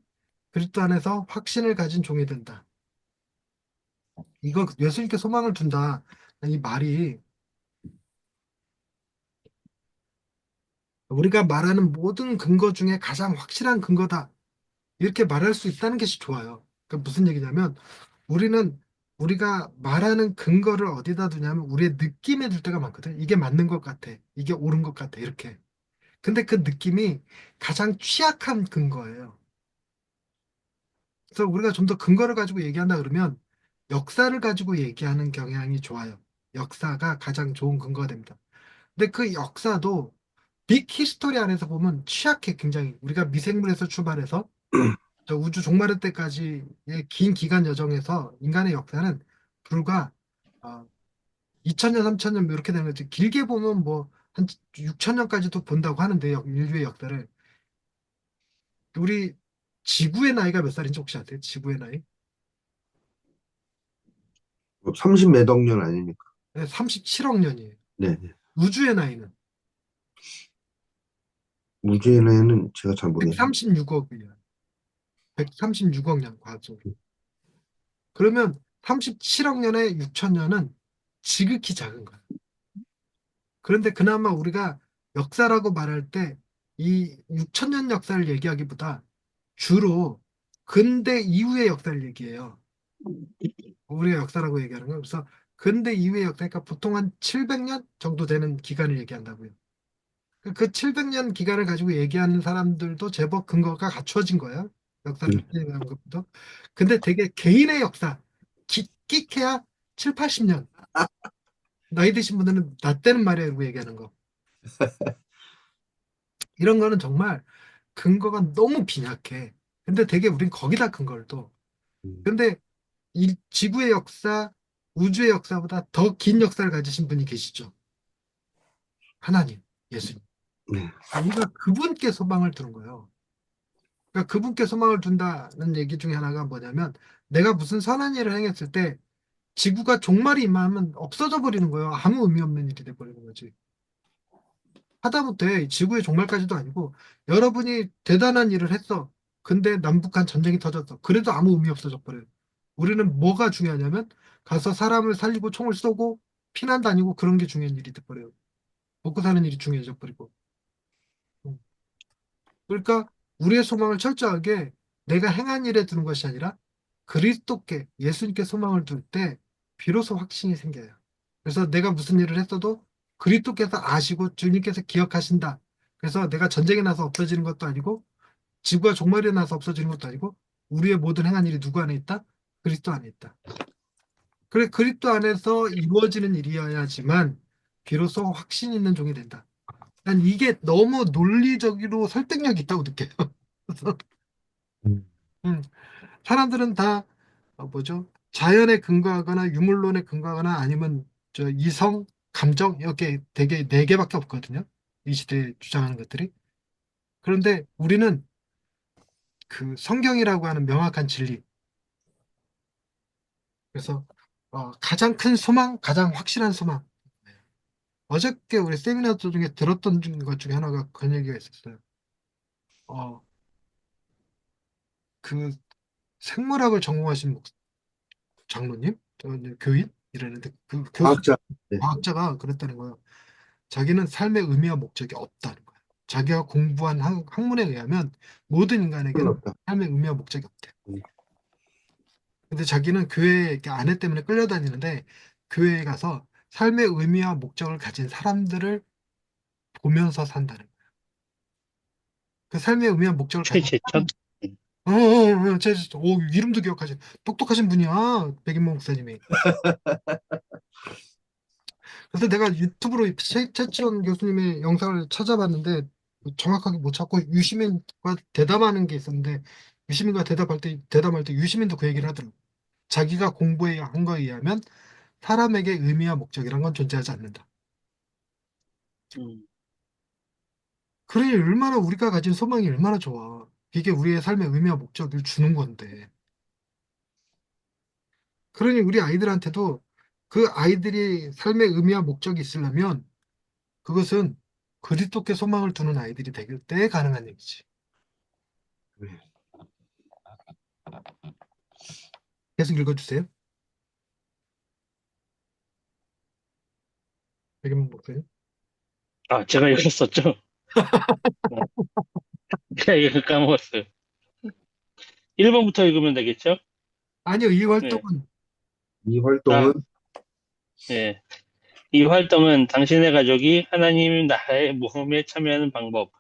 그리스도 안에서 확신을 가진 종이 된다. 이거 예수님께 소망을 둔다. 이 말이 우리가 말하는 모든 근거 중에 가장 확실한 근거다. 이렇게 말할 수 있다는 것이 좋아요. 그러니까 무슨 얘기냐면 우리는 우리가 말하는 근거를 어디다 두냐면 우리의 느낌에 둘 때가 많거든. 이게 맞는 것 같아. 이게 옳은 것 같아. 이렇게. 근데 그 느낌이 가장 취약한 근거예요. 그래서 우리가 좀 더 근거를 가지고 얘기한다 그러면 역사를 가지고 얘기하는 경향이 좋아요. 역사가 가장 좋은 근거가 됩니다. 근데 그 역사도 빅 히스토리 안에서 보면 취약해 굉장히. 우리가 미생물에서 출발해서 저 우주 종말의 때까지의 긴 기간 여정에서 인간의 역사는 불과 2000년, 3000년 이렇게 되는 거지. 길게 보면 뭐 한 6000년까지도 본다고 하는데 인류의 역사를. 우리 지구의 나이가 몇 살인지 혹시 아세요? 지구의 나이? 30 몇 억 년 아닙니까? 37억 년이에요. 네, 네. 우주의 나이는 무죄에는 제가 잘 모르겠네요. 136억이에요. 136억 년 과학적으로. 그러면 37억 년에 6천 년은 지극히 작은 거예요. 그런데 그나마 우리가 역사라고 말할 때 이 6천 년 역사를 얘기하기보다 주로 근대 이후의 역사를 얘기해요. 우리가 역사라고 얘기하는 거예요. 그래서 근대 이후의 역사, 그러니까 보통 한 700년 정도 되는 기간을 얘기한다고요. 그 700년 기간을 가지고 얘기하는 사람들도 제법 근거가 갖추어진 거예요. 역사를 음, 얘기하는 것부터. 근데 되게 개인의 역사, 끼케야 7, 80년. 나이 드신 분들은 나 때는 말이야 이러고 얘기하는 거. 이런 거는 정말 근거가 너무 빈약해. 근데 되게 우린 거기다 근거를 둬. 음, 근데 이 지구의 역사, 우주의 역사보다 더 긴 역사를 가지신 분이 계시죠. 하나님, 예수님. 네. 우리가 그분께 소망을 두는 거예요. 그러니까 그분께 소망을 둔다는 얘기 중에 하나가 뭐냐면 내가 무슨 선한 일을 행했을 때 지구가 종말이 임하면 없어져 버리는 거예요. 아무 의미 없는 일이 돼 버리는 거지. 하다못해 지구의 종말까지도 아니고 여러분이 대단한 일을 했어. 근데 남북한 전쟁이 터졌어. 그래도 아무 의미 없어져 버려요. 우리는 뭐가 중요하냐면 가서 사람을 살리고 총을 쏘고 피난 다니고 그런 게 중요한 일이 돼 버려요. 먹고 사는 일이 중요해져 버리고. 음. 그러니까 우리의 소망을 철저하게 내가 행한 일에 두는 것이 아니라 그리스도께 예수님께 소망을 둘 때 비로소 확신이 생겨요. 그래서 내가 무슨 일을 했어도 그리스도께서 아시고 주님께서 기억하신다. 그래서 내가 전쟁에 나서 없어지는 것도 아니고 지구가 종말에 나서 없어지는 것도 아니고 우리의 모든 행한 일이 누구 안에 있다? 그리스도 안에 있다. 그래 그리스도 안에서 이루어지는 일이어야지만 비로소 확신 있는 종이 된다. 난 이게 너무 논리적으로 설득력 있다고 느껴요. 그래서 음, 음, 사람들은 다 뭐죠? 자연에 근거하거나 유물론에 근거하거나 아니면 저 이성, 감정 이렇게 되게 네 개밖에 없거든요. 이 시대에 주장하는 것들이. 그런데 우리는 그 성경이라고 하는 명확한 진리. 그래서 가장 큰 소망, 가장 확실한 소망. 어저께 우리 세미나 중에 들었던 것 중에 하나가 그런 얘기가 있었어요. 어, 그 생물학을 전공하신 장로님, 이제 교인 이랬는데 그 교수, 과학자. 네. 과학자가 그랬다는 거예요. 자기는 삶의 의미와 목적이 없다는 거예요. 자기가 공부한 학문에 의하면 모든 그건 인간에게는 없다. 삶의 의미와 목적이 없대. 음. 근데 자기는 교회 이렇게 아내 때문에 끌려다니는데 교회에 가서 삶의 의미와 목적을 가진 사람들을 보면서 산다는 거예요. 그 삶의 의미와 목적을 가진 최재천? 오, 이름도 기억하시. 똑똑하신 분이야, 백인모 목사님이. 그래서 내가 유튜브로 최치원 교수님의 영상을 찾아봤는데 정확하게 못 찾고 유시민과 대담하는 게 있었는데 유시민과 대담할 때 유시민도 그 얘기를 하더라고. 자기가 공부해 한 거에 의하면 사람에게 의미와 목적이란 건 존재하지 않는다. 음, 그러니 얼마나 우리가 가진 소망이 얼마나 좋아. 이게 우리의 삶의 의미와 목적을 주는 건데. 그러니 우리 아이들한테도 그 아이들이 삶의 의미와 목적이 있으려면 그것은 그리스도께 소망을 두는 아이들이 될 때 가능한 얘기지. 네. 계속 읽어주세요. 백인문 목사님. 아, 제가 읽었었죠? 제가 이거 까먹었어요. 1번부터 읽으면 되겠죠? 아니요, 이 네. 활동은 이 아, 활동은 예. 이 활동은 당신의 가족이 하나님 나라의 모험에 참여하는 방법,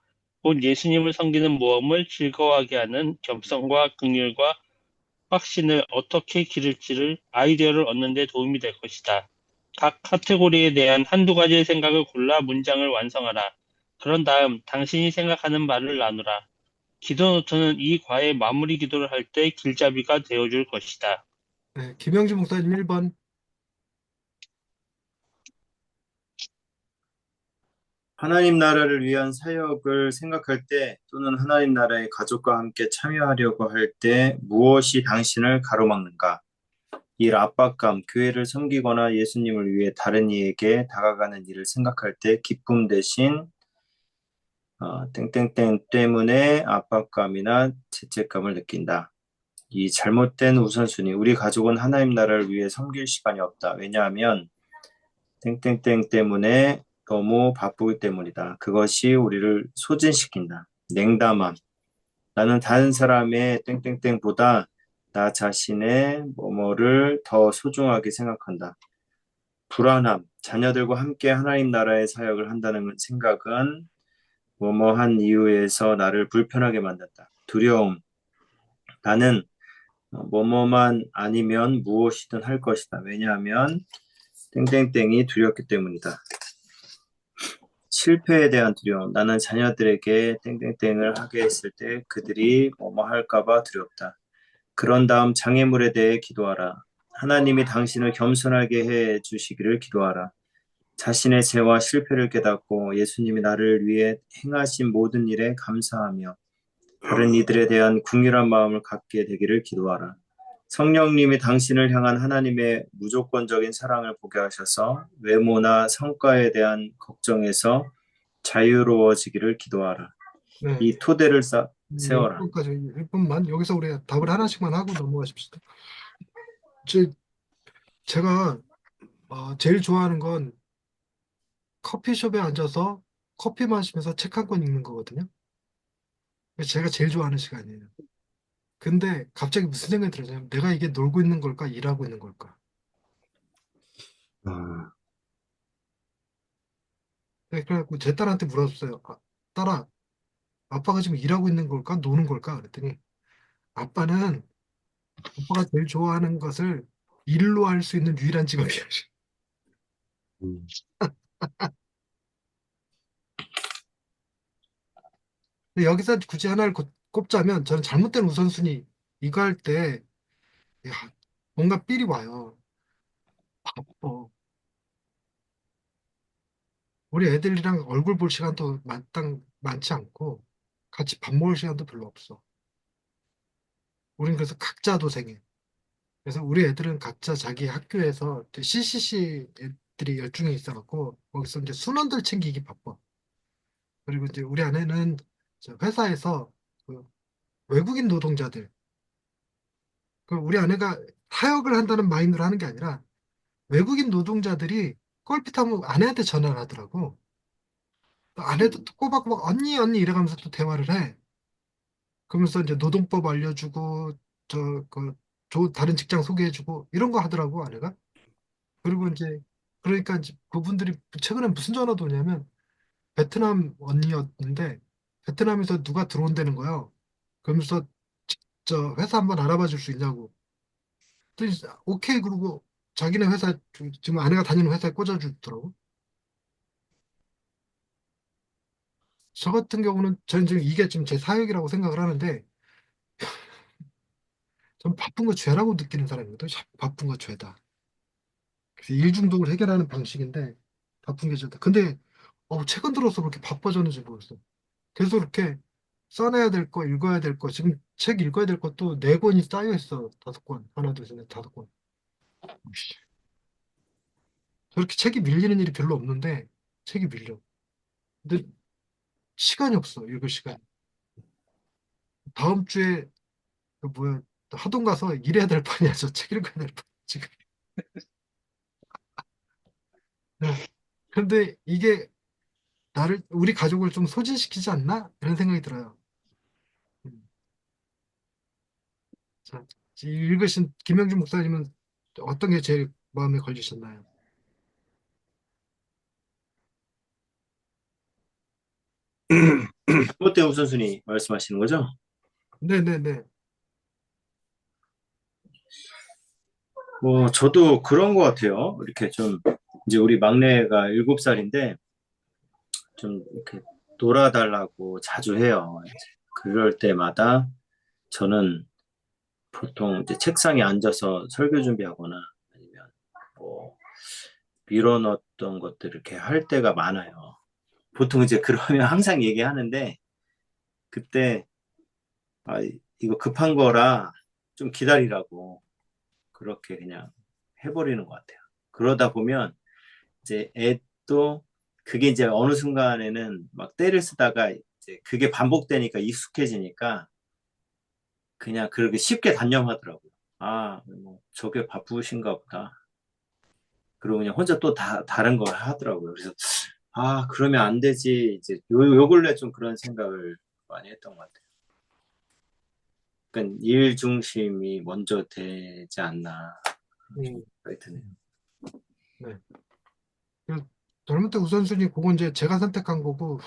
곧 예수님을 섬기는 모험을 즐거워하게 하는 겸손과 긍휼과 확신을 어떻게 기를지를 아이디어를 얻는 데 도움이 될 것이다. 각 카테고리에 대한 한두 가지의 생각을 골라 문장을 완성하라. 그런 다음 당신이 생각하는 말을 나누라. 기도 노트는 이 과의 마무리 기도를 할 때 길잡이가 되어줄 것이다. 네, 김영주 목사님 1번. 하나님 나라를 위한 사역을 생각할 때 또는 하나님 나라의 가족과 함께 참여하려고 할 때 무엇이 당신을 가로막는가? 일 압박감, 교회를 섬기거나 예수님을 위해 다른 이에게 다가가는 일을 생각할 때 기쁨 대신 땡땡땡 때문에 압박감이나 죄책감을 느낀다. 이 잘못된 우선순위, 우리 가족은 하나님 나라를 위해 섬길 시간이 없다. 왜냐하면 땡땡땡 때문에 너무 바쁘기 때문이다. 그것이 우리를 소진시킨다. 냉담함, 나는 다른 사람의 땡땡땡보다 나 자신의 뭐뭐를 더 소중하게 생각한다. 불안함, 자녀들과 함께 하나님 나라의 사역을 한다는 생각은 뭐뭐한 이유에서 나를 불편하게 만든다. 두려움, 나는 뭐뭐만 아니면 무엇이든 할 것이다. 왜냐하면 땡땡땡이 두렵기 때문이다. 실패에 대한 두려움, 나는 자녀들에게 땡땡땡을 하게 했을 때 그들이 뭐뭐 할까봐 두렵다. 그런 다음 장애물에 대해 기도하라. 하나님이 당신을 겸손하게 해 주시기를 기도하라. 자신의 죄와 실패를 깨닫고 예수님이 나를 위해 행하신 모든 일에 감사하며 다른 이들에 대한 궁휼한 마음을 갖게 되기를 기도하라. 성령님이 당신을 향한 하나님의 무조건적인 사랑을 보게 하셔서 외모나 성과에 대한 걱정에서 자유로워지기를 기도하라. 네, 이 토대를 세워라. 6번까지 1번만 여기서 우리 답을 하나씩만 하고 넘어가십시다. 제, 제가 제일 좋아하는 건 커피숍에 앉아서 커피 마시면서 책 한 권 읽는 거거든요. 그래서 제가 제일 좋아하는 시간이에요. 근데 갑자기 무슨 생각이 들었냐면 내가 이게 놀고 있는 걸까, 일하고 있는 걸까? 아, 네, 그래갖고 제 딸한테 물었어요. 딸아, 아빠가 지금 일하고 있는 걸까, 노는 걸까? 그랬더니 아빠는 아빠가 제일 좋아하는 것을 일로 할 수 있는 유일한 직업이야. 음, 근데 여기서 굳이 하나를 꼽자면 저는 잘못된 우선순위 이거 할 때 뭔가 삘이 와요. 어, 우리 애들이랑 얼굴 볼 시간도 많지 않고 같이 밥 먹을 시간도 별로 없어. 우린 그래서 각자 도생해. 그래서 우리 애들은 각자 자기 학교에서 CCC 애들이 열중해 있어갖고 거기서 이제 순원들 챙기기 바빠. 그리고 이제 우리 아내는 저 회사에서 그 외국인 노동자들, 그 우리 아내가 타역을 한다는 마인드로 하는 게 아니라 외국인 노동자들이 껄핏하면 아내한테 전화를 하더라고. 또 아내도 또 꼬박꼬박 언니 언니 이래가면서 또 대화를 해. 그러면서 이제 노동법 알려주고 다른 직장 소개해주고 이런 거 하더라고 아내가. 그리고 이제 그러니까 이제 그분들이 최근에 무슨 전화도 오냐면 베트남 언니였는데 베트남에서 누가 들어온다는 거예요. 그러면서 저 회사 한번 알아봐 줄 수 있냐고. 그랬더니 오케이 그러고 자기네 회사 지금 아내가 다니는 회사에 꽂아주더라고. 저 같은 경우는 저는 지금 이게 지금 제 사역이라고 생각을 하는데 전 바쁜 거 죄라고 느끼는 사람이거든. 바쁜 거 죄다. 그래서 일 중독을 해결하는 방식인데 바쁜 게 죄다. 근데 최근 들어서 그렇게 바빠졌는지 모르겠어. 계속 이렇게 써내야 될 거, 읽어야 될 거, 지금 책 읽어야 될 것도 네 권이 쌓여 있어. 다섯 권. 하나, 둘, 셋, 넷, 다섯 권. 씨, 저렇게 책이 밀리는 일이 별로 없는데 책이 밀려. 근데 시간이 없어. 읽을 시간. 다음 주에 그 뭐야 하동 가서 일해야 될 판이야. 저 책 읽어야 될 판. 지금. 네. 근데 이게 우리 가족을 좀 소진시키지 않나? 이런 생각이 들어요. 음. 자, 읽으신 김영준 목사님은 어떤 게 제일 마음에 걸리셨나요? 그때 우선순위 말씀하시는 거죠? 네네네. 저도 그런 것 같아요. 이렇게 좀, 이제 우리 막내가 7살인데, 좀 이렇게 놀아달라고 자주 해요. 이제 그럴 때마다 저는 보통 이제 책상에 앉아서 설교 준비하거나 아니면 뭐 밀어넣었던 것들 이렇게 할 때가 많아요. 보통 이제 그러면 항상 얘기하는데, 그때, 아, 이거 급한 거라 좀 기다리라고 그렇게 그냥 해버리는 것 같아요. 그러다 보면 이제 애도 그게 이제 어느 순간에는 막 때를 쓰다가 이제 그게 반복되니까 익숙해지니까 그냥 그렇게 쉽게 단념하더라고요. 아, 뭐 저게 바쁘신가 보다. 그리고 그냥 혼자 또 다른 걸 하더라고요. 그래서 그러면 안 되지. 이제 요 근래 좀 그런 생각을 많이 했던 것 같아요. 그러니까 일 중심이 먼저 되지 않나 음, 생각이 드네요. 네. 그 잘못된 우선순위 그건 이제 제가 선택한 거고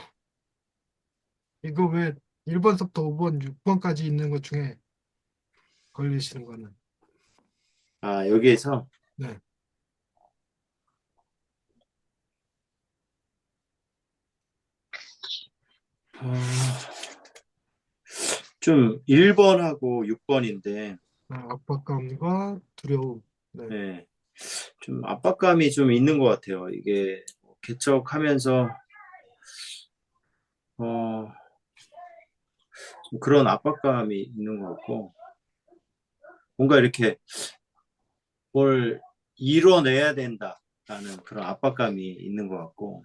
이거 왜 1번서부터 5번, 6번까지 있는 것 중에 걸리시는 거는 여기에서 네. 좀 1번하고 6번인데 압박감과 두려움. 네. 네, 좀 압박감이 좀 있는 것 같아요. 이게 개척하면서 어, 좀 그런 압박감이 있는 것 같고 뭔가 이렇게 뭘 이뤄내야 된다라는 그런 압박감이 있는 것 같고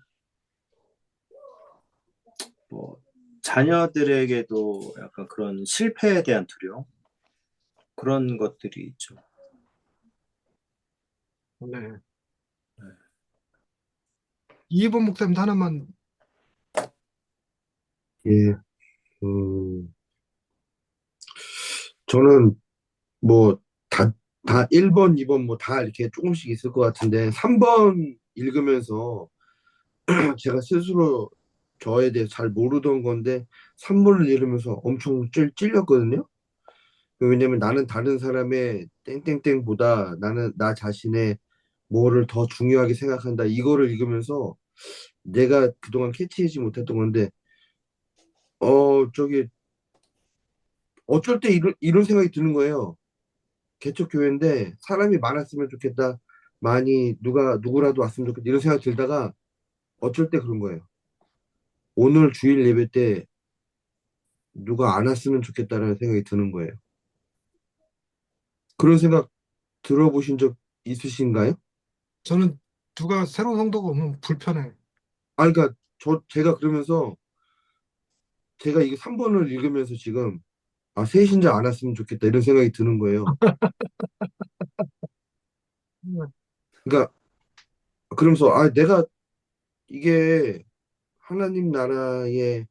뭐 자녀들에게도 약간 그런 실패에 대한 두려움 그런 것들이 있죠. 네. 2번 목사님도 하나만 예, 저는 뭐 다 1번, 2번 뭐 다 이렇게 조금씩 있을 것 같은데 3번 읽으면서 제가 스스로 저에 대해 잘 모르던 건데 3번을 읽으면서 엄청 찔렸거든요. 왜냐면 나는 다른 사람의 땡땡땡보다 나는 나 자신의 뭐를 더 중요하게 생각한다. 이거를 읽으면서 내가 그동안 캐치하지 못했던 건데 저기 어쩔 때 이런 생각이 드는 거예요. 개척교회인데 사람이 많았으면 좋겠다. 많이 누구라도 왔으면 좋겠다. 이런 생각 들다가 어쩔 때 그런 거예요. 오늘 주일 예배 때 누가 안 왔으면 좋겠다라는 생각이 드는 거예요. 그런 생각 들어보신 적 있으신가요? 저는 누가 새로운 성도가 오면 불편해. 아, 그러니까 제가 그러면서 제가 이게 3번을 읽으면서 지금 아, 새신자 안 왔으면 좋겠다 이런 생각이 드는 거예요. 그러니까 그러면서 아, 내가 이게 하나님 나라의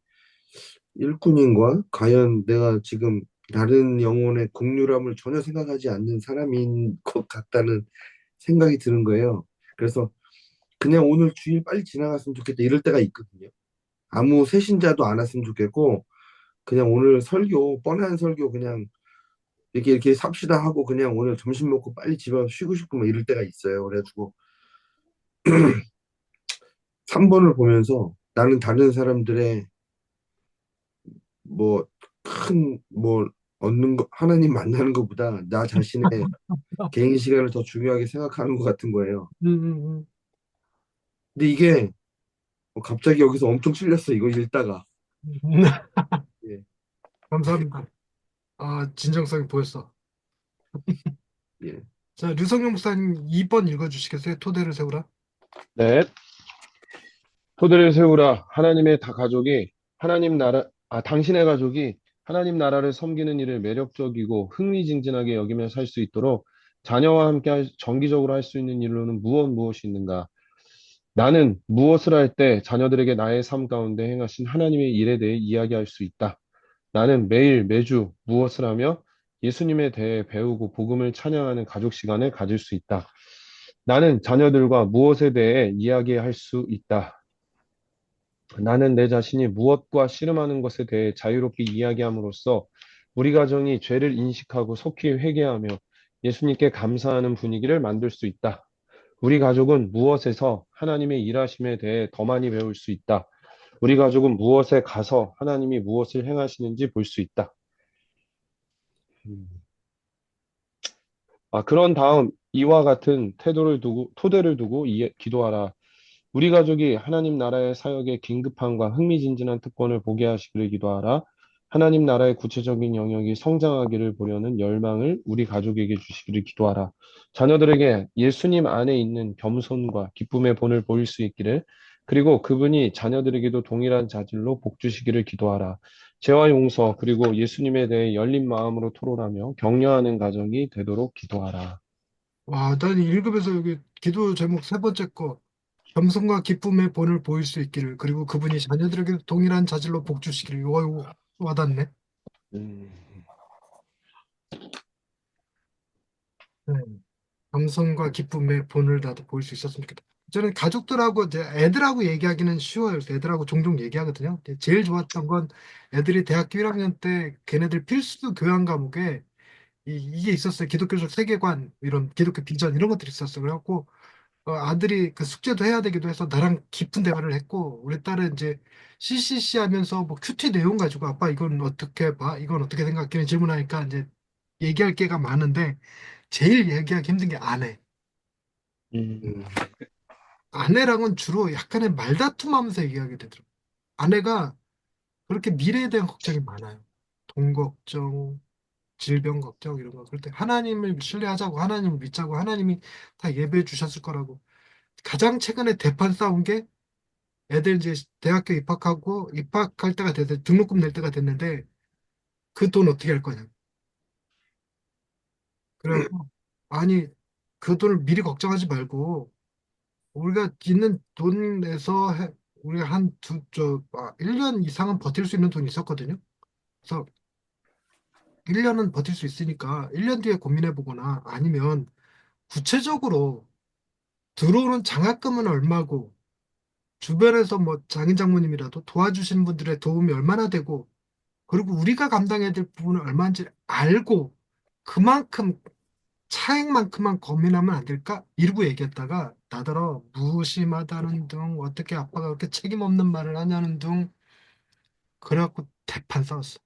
일꾼인가? 과연 내가 지금 다른 영혼의 국률함을 전혀 생각하지 않는 사람인 것 같다는 생각이 드는 거예요. 그래서 그냥 오늘 주일 빨리 지나갔으면 좋겠다 이럴 때가 있거든요. 아무 새신자도 안 왔으면 좋겠고 그냥 오늘 설교 뻔한 설교 그냥 이렇게 삽시다 하고 그냥 오늘 점심 먹고 빨리 집에 와서 쉬고 싶고 막 이럴 때가 있어요. 그래가지고 3번을 보면서 나는 다른 사람들의 뭐 큰 뭐 얻는 거 하나님 만나는 것보다 나 자신의 개인 시간을 더 중요하게 생각하는 것 같은 거예요. 음, 음, 근데 이게 갑자기 여기서 엄청 찔렸어 이거 읽다가. 음. 예, 감사합니다. 아, 진정성이 보였어. 예. 자, 류성용 목사님 2번 읽어주시겠어요? 토대를 세우라. 네. 토대를 세우라. 하나님의 다 가족이 당신의 가족이 하나님 나라를 섬기는 일을 매력적이고 흥미진진하게 여기며 살 수 있도록 자녀와 함께 정기적으로 할 수 있는 일로는 무엇이 있는가? 나는 무엇을 할 때 자녀들에게 나의 삶 가운데 행하신 하나님의 일에 대해 이야기할 수 있다. 나는 매일 매주 무엇을 하며 예수님에 대해 배우고 복음을 찬양하는 가족 시간을 가질 수 있다. 나는 자녀들과 무엇에 대해 이야기할 수 있다. 나는 내 자신이 무엇과 씨름하는 것에 대해 자유롭게 이야기함으로써 우리 가정이 죄를 인식하고 속히 회개하며 예수님께 감사하는 분위기를 만들 수 있다. 우리 가족은 무엇에서 하나님의 일하심에 대해 더 많이 배울 수 있다. 우리 가족은 무엇에 가서 하나님이 무엇을 행하시는지 볼 수 있다. 음. 그런 다음 이와 같은 토대를 두고 기도하라. 우리 가족이 하나님 나라의 사역의 긴급함과 흥미진진한 특권을 보게 하시기를 기도하라. 하나님 나라의 구체적인 영역이 성장하기를 보려는 열망을 우리 가족에게 주시기를 기도하라. 자녀들에게 예수님 안에 있는 겸손과 기쁨의 본을 보일 수 있기를, 그리고 그분이 자녀들에게도 동일한 자질로 복 주시기를 기도하라. 죄와 용서, 그리고 예수님에 대해 열린 마음으로 토론하며 격려하는 가정이 되도록 기도하라. 와, 난 읽으면서 여기 기도 제목 세 번째 거. 겸손과 기쁨의 본을 보일 수 있기를. 그리고 그분이 자녀들에게 동일한 자질로 복 주시기를. 이거 와닿네. 음, 네. 겸손과 기쁨의 본을 나도 보일 수 있었으면 좋겠다. 저는 가족들하고 이제 애들하고 얘기하기는 쉬워요. 애들하고 종종 얘기하거든요. 제일 좋았던 건 애들이 대학교 1학년 때 걔네들 필수 교양 과목에 이게 있었어요. 기독교적 세계관, 이런 기독교 비전 이런 것들이 있었어요. 그래갖고 아들이 그 숙제도 해야 되기도 해서 나랑 깊은 대화를 했고, 우리 딸은 이제 CCC 하면서 뭐 큐티 내용 가지고 아빠 이건 어떻게 봐? 이건 어떻게 생각해? 질문하니까 이제 얘기할 게가 많은데 제일 얘기하기 힘든 게 아내. 음, 음, 아내랑은 주로 약간의 말다툼하면서 얘기하게 되더라고요. 아내가 그렇게 미래에 대한 걱정이 많아요. 돈 걱정, 질병 걱정 이런 거. 그럴 때 하나님을 신뢰하자고, 하나님을 믿자고, 하나님이 다 예배해 주셨을 거라고. 가장 최근에 대판 싸운 게 애들 이제 대학교 입학하고 입학할 때가 됐는데 등록금 낼 때가 됐는데 그 돈 어떻게 할 거냐. 그래갖고 아니 그 돈을 미리 걱정하지 말고 우리가 있는 돈에서 우리가 한 1년 이상은 버틸 수 있는 돈이 있었거든요. 그래서 1년은 버틸 수 있으니까 1년 뒤에 고민해 보거나 아니면 구체적으로 들어오는 장학금은 얼마고 주변에서 뭐 장인 장모님이라도 도와주신 분들의 도움이 얼마나 되고 그리고 우리가 감당해야 될 부분은 얼마인지 알고 그만큼 차액만큼만 고민하면 안 될까? 이러고 얘기했다가 나더러 무심하다는 둥 어떻게 아빠가 그렇게 책임 없는 말을 하냐는 둥 그래갖고 대판 싸웠어.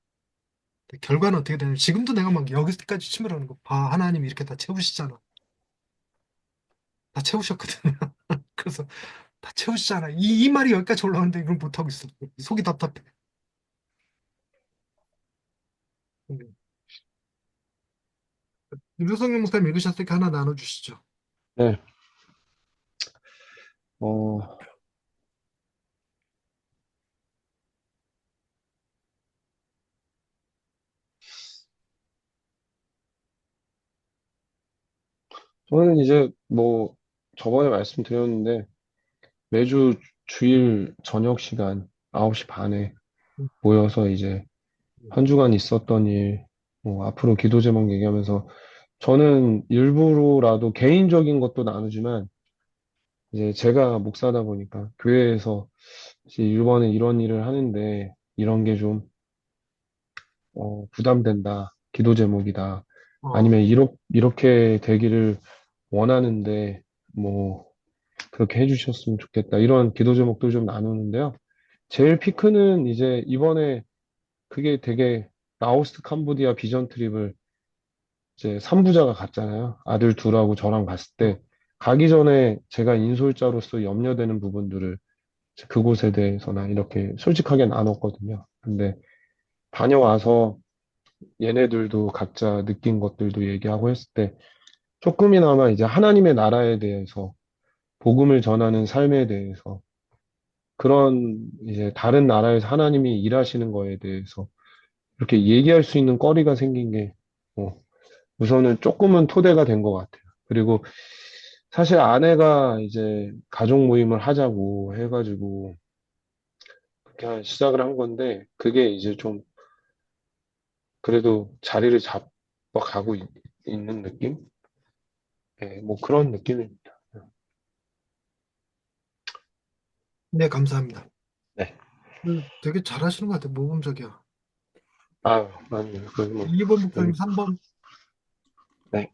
근데 결과는 어떻게 되냐면 지금도 내가 막 여기까지 치밀어하는 거 봐. 하나님 이렇게 다 채우시잖아. 다 채우셨거든. 그래서 다 채우시잖아. 이 말이 여기까지 올라오는데 이걸 못하고 있어. 속이 답답해. 음. 류성현 목사님 읽으셨으니까 하나 나눠주시죠. 네. 어, 저는 이제 뭐 저번에 말씀드렸는데 매주 주일 저녁 시간 9시 반에 음, 모여서 이제 한 주간 있었던 일, 뭐 앞으로 기도 제목 얘기하면서 저는 일부러라도 개인적인 것도 나누지만 이제 제가 목사다 보니까 교회에서 이제 이번에 이런 일을 하는데 이런 게 좀 부담된다. 기도 제목이다. 어, 아니면 이렇게 되기를 원하는데 뭐 그렇게 해주셨으면 좋겠다. 이런 기도 제목도 좀 나누는데요. 제일 피크는 이제 이번에 그게 되게 라오스 캄보디아 비전 트립을 이제 3부자가 갔잖아요. 아들 둘하고 저랑 갔을 어, 때 가기 전에 제가 인솔자로서 염려되는 부분들을 이제 그곳에 대해서나 이렇게 솔직하게 나눴거든요. 근데 다녀와서 얘네들도 각자 느낀 것들도 얘기하고 했을 때 조금이나마 이제 하나님의 나라에 대해서 복음을 전하는 삶에 대해서 그런 이제 다른 나라에서 하나님이 일하시는 거에 대해서 이렇게 얘기할 수 있는 거리가 생긴 게 우선은 조금은 토대가 된 것 같아요. 그리고 사실 아내가 이제 가족 모임을 하자고 해가지고 그렇게 시작을 한 건데 그게 이제 좀 그래도 자리를 잡아가고 있는 느낌? 네, 뭐 그런 느낌입니다. 네, 감사합니다. 네. 되게 잘하시는 것 같아요. 모범적이야. 아니요. 그 뭐, 2번 여기, 목사님, 3번, 네.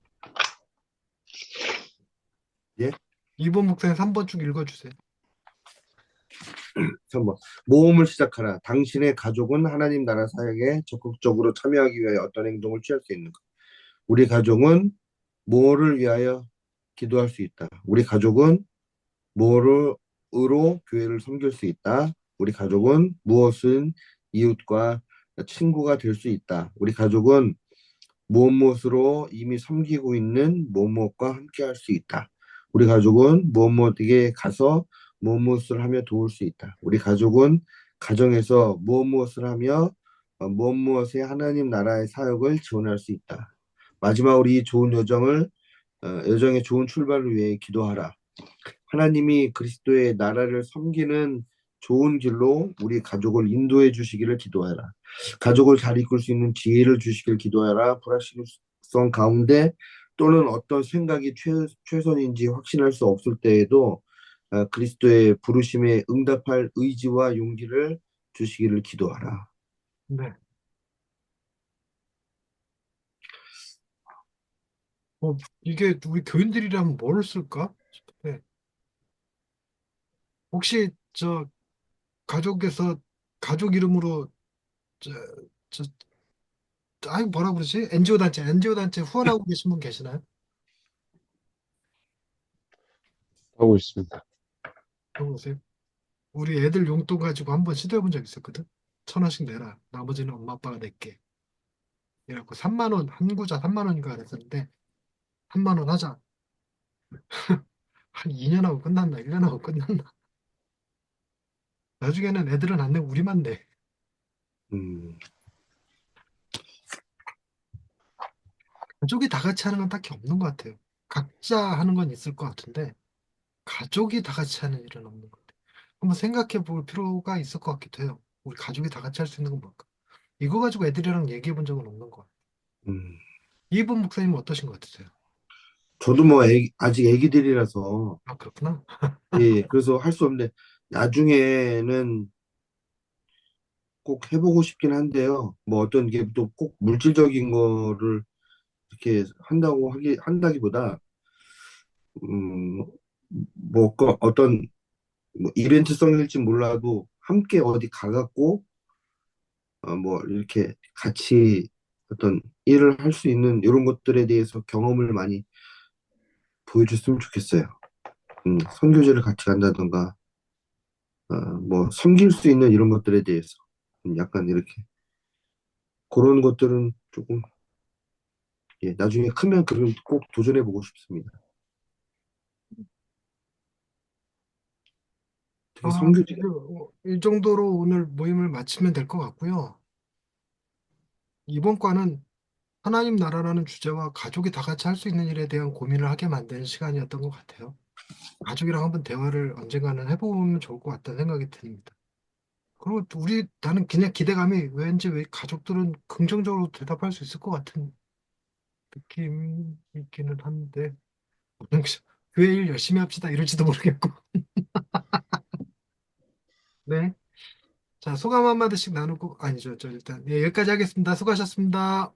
2번 목사님 3번 쭉 읽어주세요. 3번. 모험을 시작하라. 당신의 가족은 하나님 나라 사역에 적극적으로 참여하기 위하여 어떤 행동을 취할 수 있는가? 우리 가족은 뭐를 위하여 기도할 수 있다. 우리 가족은 뭐로 교회를 섬길 수 있다. 우리 가족은 무엇은 이웃과 친구가 될 수 있다. 우리 가족은 무엇으로 이미 섬기고 있는 무엇과 함께 할 수 있다. 우리 가족은 무엇에게 가서 무엇을 하며 도울 수 있다. 우리 가족은 가정에서 무엇을 하며 무엇의 하나님 나라의 사역을 지원할 수 있다. 마지막으로 이 좋은 여정의 좋은 출발을 위해 기도하라. 하나님이 그리스도의 나라를 섬기는 좋은 길로 우리 가족을 인도해 주시기를 기도하라. 가족을 잘 이끌 수 있는 지혜를 주시길 기도하라. 불확실성 가운데 또는 어떤 생각이 최선인지 확신할 수 없을 때에도 그리스도의 부르심에 응답할 의지와 용기를 주시기를 기도하라. 네. 이게 우리 교인들이라면 뭘 쓸까? 네. 혹시 가족에서 가족 이름으로 저, 저, 뭐라 그러지? NGO 단체 후원하고 계신 분 계시나요? 하고 있습니다. 물어보세요. 우리 애들 용돈 가지고 한번 시도해 본 적 있었거든. 1,000원씩 내라. 나머지는 엄마 아빠가 낼게. 이래갖고 3만 원, 한 구자 3만 원인가 그랬었는데 3만 원 하자. 한 2년 하고 끝났나? 1년 하고 끝났나? 나중에는 애들은 안 내고 우리만 내. 음, 가족이 다 같이 하는 건 딱히 없는 것 같아요. 각자 하는 건 있을 것 같은데 가족이 다 같이 하는 일은 없는 것 같아요. 한번 생각해 볼 필요가 있을 것 같기도 해요. 우리 가족이 다 같이 할 수 있는 건 뭘까? 이거 가지고 애들이랑 얘기해 본 적은 없는 것 같아요. 음. 이분 목사님은 어떠신 것 같으세요? 저도 뭐 아직 애기들이라서 아, 그렇구나. 예, 그래서 할 수 없는데 나중에는 꼭 해보고 싶긴 한데요. 뭐 어떤 게 또 꼭 물질적인 거를 이렇게 한다기보다, 음, 어떤 뭐 이벤트성일지 몰라도 함께 어디 가갖고, 뭐 이렇게 같이 어떤 일을 할 수 있는 이런 것들에 대해서 경험을 많이 보여줬으면 좋겠어요. 선교제를 같이 간다던가, 뭐 섬길 수 있는 이런 것들에 대해서 약간 이렇게 그런 것들은 조금 예, 나중에 크면 그걸 꼭 도전해 보고 싶습니다. 되게 성교제. 이 정도로 오늘 모임을 마치면 될 것 같고요. 이번 과는 하나님 나라라는 주제와 가족이 다 같이 할 수 있는 일에 대한 고민을 하게 만드는 시간이었던 것 같아요. 가족이랑 한번 대화를 언젠가는 해보면 좋을 것 같다는 생각이 듭니다. 그리고 또 나는 그냥 기대감이 왠지 왜 가족들은 긍정적으로 대답할 수 있을 것 같은 느낌이 있기는 한데, 교회 일 열심히 합시다 이럴지도 모르겠고. 네. 자, 소감 한마디씩 나누고, 아니죠. 일단, 예, 여기까지 하겠습니다. 수고하셨습니다.